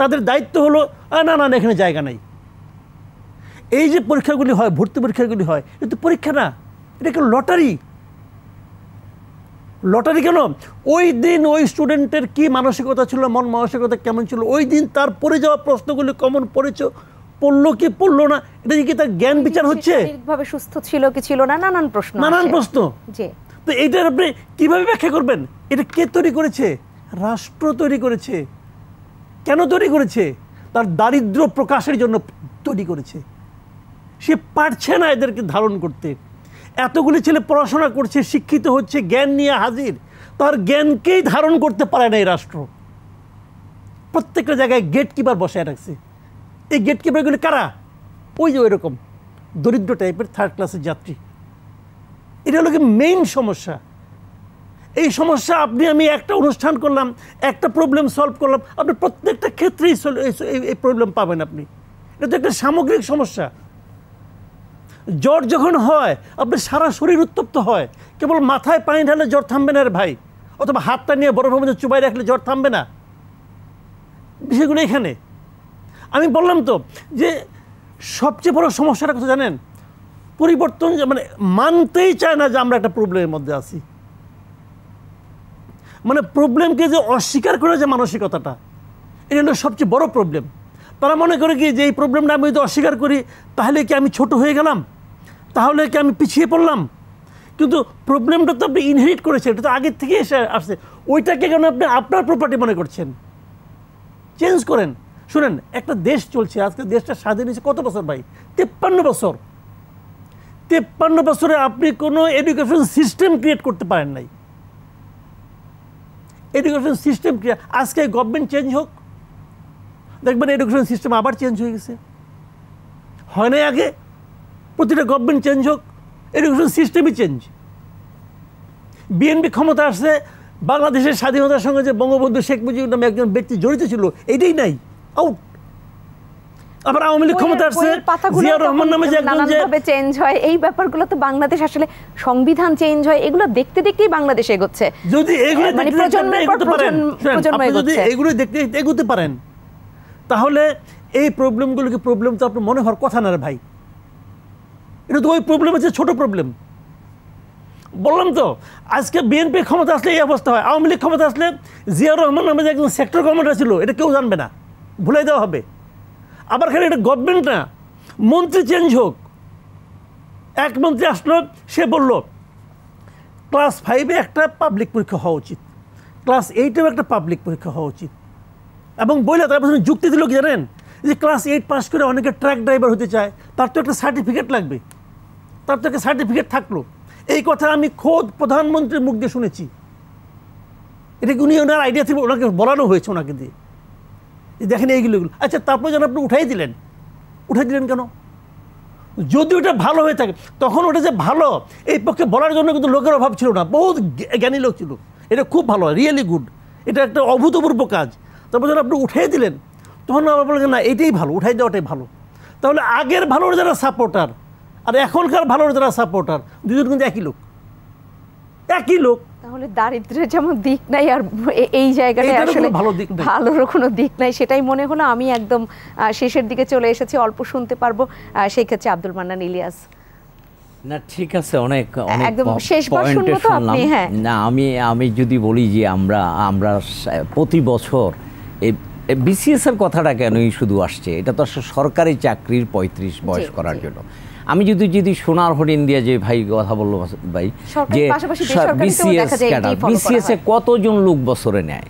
Speaker 5: তাদের দায়িত্ব হলো না না এখানে জায়গা নাই। এই যে পরীক্ষাগুলি হয়, ভর্তি পরীক্ষাগুলি হয়, এটা তো পরীক্ষা না, এটা কেন লটারি। লটারি কেন? ওই দিন ওই স্টুডেন্টের কি মানসিকতা ছিল, মন মানসিকতা কেমন ছিল, ওই দিন তার পড়ে যাওয়া প্রশ্নগুলি কমন পড়েছে, পড়লো কি পড়লো না, এটা কি তার জ্ঞান বিচার হচ্ছে?
Speaker 2: শারীরিকভাবে সুস্থ ছিল কি ছিল না, নানান প্রশ্ন।
Speaker 5: জি। তো এইটার আপনি কীভাবে ব্যাখ্যা করবেন? এটা কে তৈরি করেছে? রাষ্ট্র তৈরি করেছে। কেন তৈরি করেছে? তার দারিদ্র প্রকাশের জন্য তৈরি করেছে। সে পারছে না এদেরকে ধারণ করতে। এতগুলি ছেলে পড়াশোনা করছে, শিক্ষিত হচ্ছে, জ্ঞান নিয়ে হাজির, তার জ্ঞানকেই ধারণ করতে পারে না এই রাষ্ট্র। প্রত্যেকটা জায়গায় গেট কিপার বসায় রাখছে। এই গেট কিপারগুলি কারা? ওই যে ওই রকম দরিদ্র টাইপের থার্ড ক্লাসের যাত্রী। এটা হলো কি মেইন সমস্যা। এই সমস্যা আমি একটা অনুষ্ঠান করলাম, একটা প্রবলেম সলভ করলাম, আপনি প্রত্যেকটা ক্ষেত্রেই এই প্রবলেম পাবেন আপনি। এটা তো একটা সামগ্রিক সমস্যা। জ্বর যখন হয় আপনার সারা শরীর উত্তপ্ত হয়, কেবল মাথায় পানি ঢালে জ্বর থামবে না রে ভাই, অথবা হাতটা নিয়ে বরফের মধ্যে চুবাই রাখলে জ্বর থামবে না। বিষয়গুলো এখানে আমি বললাম তো যে সবচেয়ে বড় সমস্যাটা কথা জানেন? পরিবর্তন মানে মানতেই চায় না যে আমরা একটা প্রবলেমের মধ্যে আছি। মানে প্রবলেমকে যে অস্বীকার করে যে মানসিকতাটা, এটা হলো সবচেয়ে বড় প্রবলেম। তারা মনে করে কি যে এই প্রবলেমটা আমি যদি অস্বীকার করি তাহলে কি আমি ছোট হয়ে গেলাম, তাহলে কি আমি পিছিয়ে পড়লাম। কিন্তু প্রবলেমটা তো আপনি ইনহেরিট করেছেন, এটা তো আগের থেকে এসে আসছে। ওইটাকে কেন আপনি আপনার প্রপার্টি মনে করছেন? চেঞ্জ করেন। শুনেন, একটা দেশ চলছে, আজকে দেশটা স্বাধীন হয়েছে কত বছর ভাই? 53 বছর। 53 বছরে আপনি কোনো এডুকেশন সিস্টেম ক্রিয়েট করতে পারেন নাই। এডুকেশন সিস্টেম ক্রিয়েট, আজকে গভর্নমেন্ট চেঞ্জ হোক, দেখবেন এডুকেশন সিস্টেম আবার চেঞ্জ হয়ে গেছে। হয় নাই আগে? প্রতিটা গভর্নমেন্ট চেঞ্জ হোক, এডুকেশন সিস্টেমই চেঞ্জ। বিএনপি ক্ষমতা আসছে, বাংলাদেশের স্বাধীনতার সঙ্গে যে বঙ্গবন্ধু শেখ মুজিবুর নামে একজন ব্যক্তি জড়িত ছিল এইটাই নাই, আউট। আবার আওয়ামী লীগ ক্ষমতা আসছে, জিয়াউর রহমান নামে যে একজন
Speaker 2: চেঞ্জ হয়, এই ব্যাপারগুলো তো বাংলাদেশ আসলে সংবিধান চেঞ্জ হয়, এগুলো দেখতে দেখতেই বাংলাদেশ এগোচ্ছে।
Speaker 5: যদি এগুলো দেখতে এগোতে পারেন তাহলে এই প্রবলেমগুলোকে প্রবলেম তো আপনার মনে হওয়ার কথা না রে ভাই। এটা তো ওই প্রবলেম আছে, ছোট প্রবলেম। বললাম তো আজকে বিএনপি ক্ষমতা আসলে এই অবস্থা হয়, আওয়ামী লীগ ক্ষমতা আসলে জিয়াউর রহমান নামে যে একজন সেক্টর কমান্ডার ছিল এটা কেউ জানবে না, ভুলে দেওয়া হবে। আবার খালি এটা গভর্নমেন্ট না, মন্ত্রী চেঞ্জ হোক। এক মন্ত্রী আসলো, সে বলল ক্লাস 5-এ একটা পাবলিক পরীক্ষা হওয়া উচিত, ক্লাস 8-এও একটা পাবলিক পরীক্ষা হওয়া উচিত। এবং বললে তারপর যুক্তি দিল কি জানেন? যে ক্লাস 8 পাস করে অনেকে ট্রাক ড্রাইভার হতে চায়, তার তো একটা সার্টিফিকেট লাগবে, তার তো একটা সার্টিফিকেট থাকলো। এই কথা আমি খোদ প্রধানমন্ত্রীর মুখ দিয়ে শুনেছি। এটা কি উনি ওনার আইডিয়া থেকে ওনাকে বলানো হয়েছে ওনাকে দিয়ে? দেখেন এইগুলো। আচ্ছা, তারপর যেন আপনি উঠাই দিলেন কেন? যদি ওটা ভালো হয়ে থাকে, তখন ওটা যে ভালো এই পক্ষে বলার জন্য কিন্তু লোকের অভাব ছিল না, বহুত জ্ঞানী লোক ছিল। এটা খুব ভালো, রিয়েলি গুড, এটা একটা অভূতপূর্ব কাজ। তারপর যখন আপনি উঠাই দিলেন তখন আবার বললেন না এটাই ভালো, উঠাই দেওয়াটাই ভালো। তাহলে আগের ভালোর যারা সাপোর্টার আর এখনকার ভালোর যারা সাপোর্টার, দুজন কিন্তু একই লোক।
Speaker 2: তাহলে দারিদ্র্যের যেমন দিক নাই, আর এই জায়গাটায় আসলে ভালোর কোনো দিক নাই, সেটাই মনে হলো। আমি একদম শেষের দিকে চলে এসেছি, অল্প শুনতে পারবো। সেই ক্ষেত্রে আব্দুল মান্নান ইলিয়াস।
Speaker 3: না ঠিক আছে, অনেক
Speaker 2: একদম শেষবার শুনবো তো আপনি। হ্যাঁ,
Speaker 3: না আমি যদি বলি যে আমরা প্রতি বছর এই বিসিএস এর কথাটা কেনই শুধু আসছে, এটা তো আসলে সরকারি চাকরির 35 বয়স করার জন্য। আমি যদি সোনার হরিণ দিয়ে যে ভাই কথা বললো ভাই, যে বিসিএস এ কতজন লোক বছরে নেয়?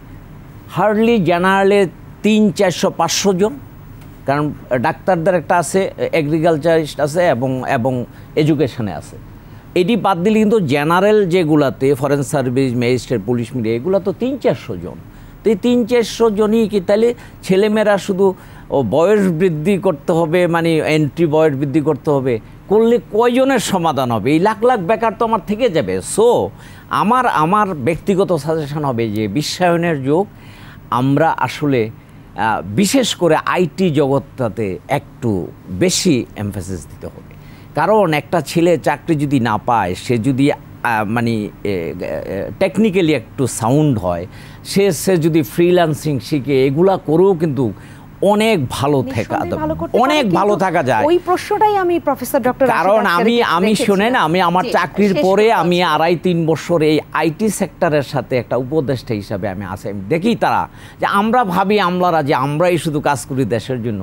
Speaker 3: হার্ডলি জেনারেলে 300-400 জন। কারণ ডাক্তারদের একটা আছে, এগ্রিকালচারিস্ট আছে এবং এডুকেশনে আছে। এটি বাদ দিলে কিন্তু জেনারেল যেগুলাতে foreign service, magistrate, police, media, এগুলো তো 300-400 জন। তো এই 300-400 জনই কি তাহলে ছেলেমেয়েরা শুধু বয়স বৃদ্ধি করতে হবে, মানে এন্ট্রি বয়স বৃদ্ধি করতে হবে, করলে কয়জনের সমাধান হবে? এই লাখ লাখ বেকার তো আমার থেকে যাবে। সো আমার ব্যক্তিগত সাজেশন হবে যে বিশ্বায়নের যুগ, আমরা আসলে বিশেষ করে আইটি জগৎটাতে একটু বেশি এমফাসিস দিতে হবে। কারণ একটা ছেলে চাকরি যদি না পায়, সে যদি মানে টেকনিক্যালি একটু সাউন্ড হয়, সে যদি ফ্রিল্যান্সিং শিখে এগুলা করেও কিন্তু অনেক ভালো থাকা যায়।
Speaker 2: ওই প্রশ্নটাই আমি প্রফেসর ডক্টর,
Speaker 3: কারণ আমি শুনেন, আমি আমার চাকরির পরে আমি 2.5-3 বছর এই আইটি সেক্টরের সাথে একটা উপদেষ্টা হিসাবে আমি দেখি তারা যে আমরা ভাবি যে আমরাই শুধু কাজ করি দেশের জন্য।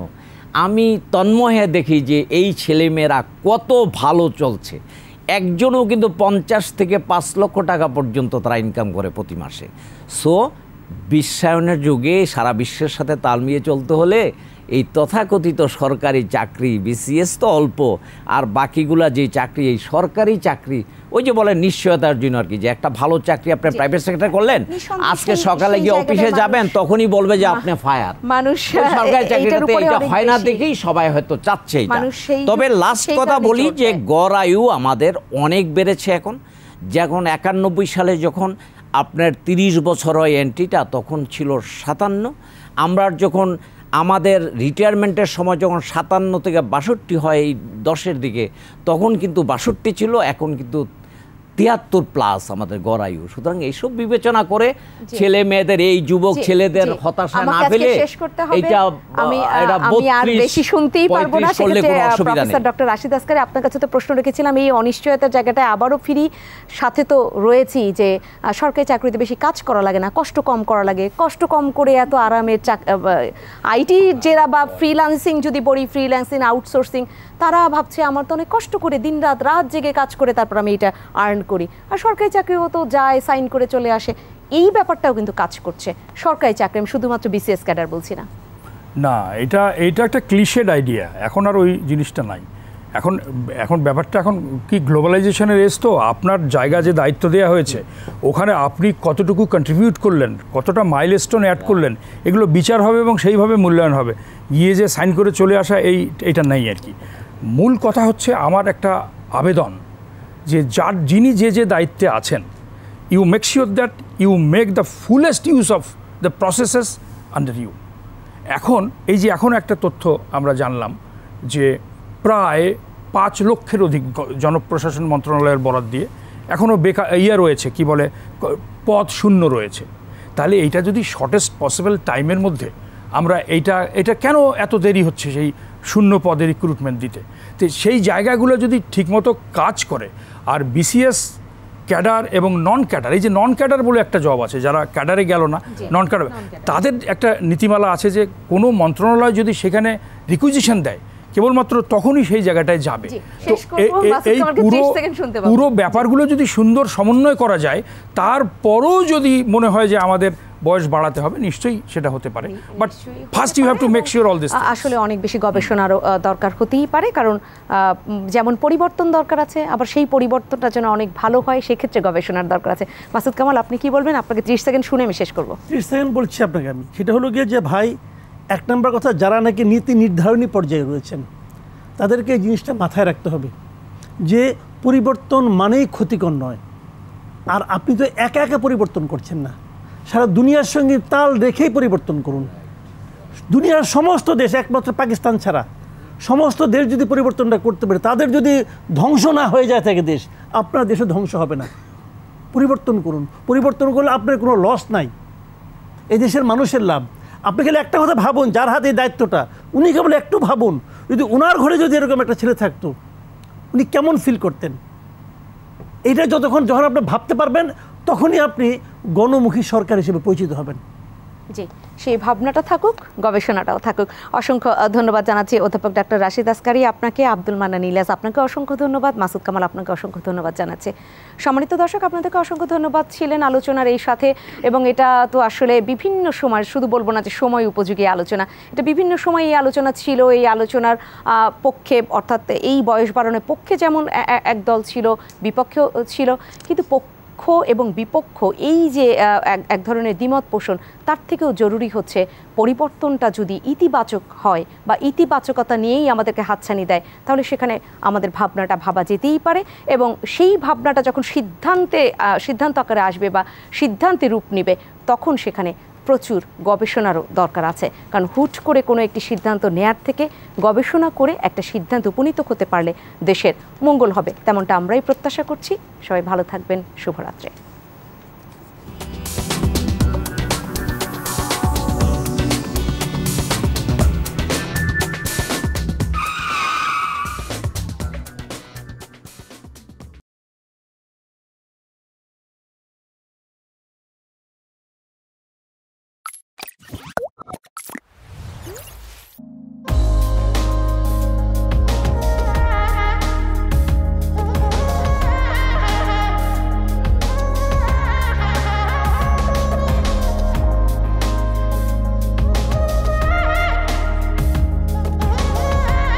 Speaker 3: আমি তন্ময়ে দেখি যে এই ছেলেমেয়েরা কত ভালো চলছে। একজনও কিন্তু 50 থেকে 5 লক্ষ টাকা পর্যন্ত তারা ইনকাম করে প্রতি মাসে। সো বিশ্বায়নের যুগে সারা বিশ্বের সাথে তাল মিলিয়ে চলতে হলে এই তথাকথিত সরকারি চাকরি, বিসিএস তো অল্প, আর বাকিগুলা যে চাকরি, এই সরকারি চাকরি, ওই যে বলেন নিশ্চয়তার জন্য আর কি, যে একটা ভালো চাকরি আপনি প্রাইভেট সেক্টরে করলেন, আজকে সকালে গিয়ে অফিসে যাবেন তখনই বলবে যে আপনি ফায়ার।
Speaker 2: মানুষ
Speaker 3: সরকারি চাকরিতে এটা হয় না দেখেই সবাই হয়তো চাচ্ছে এটা। তবে লাস্ট কথা বলি যে গড় আয়ু আমাদের অনেক বেড়েছে এখন। যখন 91 সালে যখন আপনার 30 বছর হয় এন্ট্রিটা, তখন ছিল 57। আমরা যখন আমাদের রিটায়ারমেন্টের সময় যখন 57 থেকে 62 হয় এই 10-এর দিকে, তখন কিন্তু 62 ছিল, এখন কিন্তু 73+ আমাদের গড় আয়ু। সুতরাং এইসব বিবেচনা করে ছেলে মেয়েদের, এই যুবক ছেলেদের হতাশা না ফেলে
Speaker 2: এটা আমি আর বেশি শুনতেই পারবো না। প্রফেসর ডক্টর রাশিদ আসকারী, আপনার কাছে তো প্রশ্ন রেখেছিলাম এই অনিশ্চয়তার জায়গাটায় আবারও ফিরি। সাথে তো রয়েছি যে সরকারি চাকরিতে বেশি কাজ করা লাগে না, কষ্ট কম করা লাগে, কষ্ট কম করে এত আরামের আইটি যারা বা ফ্রিল্যান্সিং যদি বলি, ফ্রিল্যান্সিং আউটসোর্সিং, তারা ভাবছে আমার তো অনেক কষ্ট করে দিন রাত জেগে কাজ করে তারপর আমি এটা আর্ন করি। আর সরকারি চাকরিও তো যায়, সাইন করে চলে আসে, এই ব্যাপারটাও কিন্তু কাজ করছে সরকারি চাকরি। আমি শুধুমাত্র বিসিএস ক্যাডার বলছি না।
Speaker 4: না, এটা একটা ক্লিশেড আইডিয়া, এখন আর ওই জিনিসটা নাই। এখন ব্যাপারটা এখন কি গ্লোবালাইজেশনের এজ, তো আপনার জায়গা যে দায়িত্ব দেওয়া হয়েছে ওখানে আপনি কতটুকু কন্ট্রিবিউট করলেন, কতটা মাইলস্টোন অ্যাড করলেন, এগুলো বিচার হবে এবং সেইভাবে মূল্যায়ন হবে। গিয়ে যে সাইন করে চলে আসা এইটা নেই আর কি। মূল কথা হচ্ছে আমার একটা আবেদন যে যিনি যে দায়িত্বে আছেন, you make sure that you make the fullest use of the processes under you. এখন একটা তথ্য আমরা জানলাম যে প্রায় 5 লক্ষের অধিক জনপ্রশাসন মন্ত্রণালয়ের বরাদ দিয়ে এখনও রয়েছে, কি বলে, পদ শূন্য রয়েছে। তাহলে এইটা যদি শর্টেস্ট পসিবল টাইমের মধ্যে আমরা এটা কেন এত দেরি হচ্ছে সেই শূন্য পদে রিক্রুটমেন্ট দিতে, তো সেই জায়গাগুলো যদি ঠিকমতো কাজ করে। আর বিসিএস ক্যাডার এবং নন ক্যাডার, এই যে নন ক্যাডার বলে একটা জব আছে, যারা ক্যাডারে গেল না, নন ক্যাডার, তাদের একটা নীতিমালা আছে যে কোনো মন্ত্রণালয় যদি সেখানে রিকুইজিশন দেয় কেবলমাত্র তখনই সেই জায়গাটায় যাবে। তো এই পুরো ব্যাপারগুলো যদি সুন্দর সমন্বয় করা যায়, তারপরও যদি মনে হয় যে আমাদের বয়স বাড়াতে হবে, নিশ্চয়ই সেটা হতে পারে, but first you have to make sure all this.
Speaker 2: আসলে অনেক বেশি গবেষণারও দরকার হতেই পারে, কারণ যেমন পরিবর্তন দরকার আছে, আবার সেই পরিবর্তনটা যেন অনেক ভালো হয়, সেক্ষেত্রে গবেষণার দরকার আছে। মাসুদ কামাল, আপনি কি বলবেন? আপনাকে 30 সেকেন্ড শুনে আমি শেষ করবো।
Speaker 5: 30 সেকেন্ড বলছি আপনাকে আমি। সেটা হলো গিয়ে যে ভাই, 1 নম্বর কথা, যারা নাকি নীতি নির্ধারণী পর্যায়ে রয়েছেন তাদেরকে এই জিনিসটা মাথায় রাখতে হবে যে পরিবর্তন মানেই ক্ষতিকর নয়। আর আপনি তো একা একা পরিবর্তন করছেন না, সারা দুনিয়ার সঙ্গে তাল রেখেই পরিবর্তন করুন। দুনিয়ার সমস্ত দেশ, একমাত্র পাকিস্তান ছাড়া সমস্ত দেশ যদি পরিবর্তনটা করতে পারে, তাদের যদি ধ্বংস না হয়ে যায় থাকে দেশ, আপনার দেশও ধ্বংস হবে না। পরিবর্তন করুন, পরিবর্তন করলে আপনার কোনো লস নাই, এই দেশের মানুষের লাভ। আপনি খালি একটা কথা ভাবুন, যার হাতে এই দায়িত্বটা, উনি কেবল একটু ভাবুন, যদি ওনার ঘরে যদি এরকম একটা ছেলে থাকতো উনি কেমন ফিল করতেন। এইটা যখন আপনি ভাবতে পারবেন, তখনই আপনি গণমুখী সরকার হিসেবে পরিচিত হবেন।
Speaker 2: জি, সেই ভাবনাটা থাকুক, গবেষণাটাও থাকুক। অসংখ্য ধন্যবাদ জানাচ্ছি অধ্যাপক ডক্টর রাশিদ আসকারী আপনাকে, আব্দুল মান্নান ইলিয়াস আপনাকে অসংখ্য ধন্যবাদ, মাসুদ কামাল আপনাকে অসংখ্য ধন্যবাদ জানাচ্ছি। সম্মানিত দর্শক, আপনাদেরকে অসংখ্য ধন্যবাদ ছিলেন আলোচনার এই সাথে। এবং এটা তো আসলে বিভিন্ন সময়, শুধু বলবো না যে সময় উপযোগী আলোচনা, এটা বিভিন্ন সময় এই আলোচনা ছিল। এই আলোচনার পক্ষে, অর্থাৎ এই বয়স বাড়ানোর পক্ষে যেমন এক দল ছিল, বিপক্ষেও ছিল, কিন্তু পক্ষ এবং বিপক্ষ এই যে এক ধরনের দ্বিমত পোষণ, তার থেকেও জরুরি হচ্ছে পরিবর্তনটা যদি ইতিবাচক হয় বা ইতিবাচকতা নিয়েই আমাদেরকে হাতছানি দেয়, তাহলে সেখানে আমাদের ভাবনাটা ভাবা যেতেই পারে। এবং সেই ভাবনাটা যখন সিদ্ধান্ত আকারে আসবে বা সিদ্ধান্তে রূপ নেবে, তখন সেখানে প্রচুর গবেষণারও দরকার আছে। কারণ হুট করে কোনো একটি সিদ্ধান্ত নেয়ার থেকে গবেষণা করে একটা সিদ্ধান্ত উপনীত হতে পারলে দেশের মঙ্গল হবে, তেমনটা আমরাই প্রত্যাশা করছি। সবাই ভালো থাকবেন, শুভরাত্রি।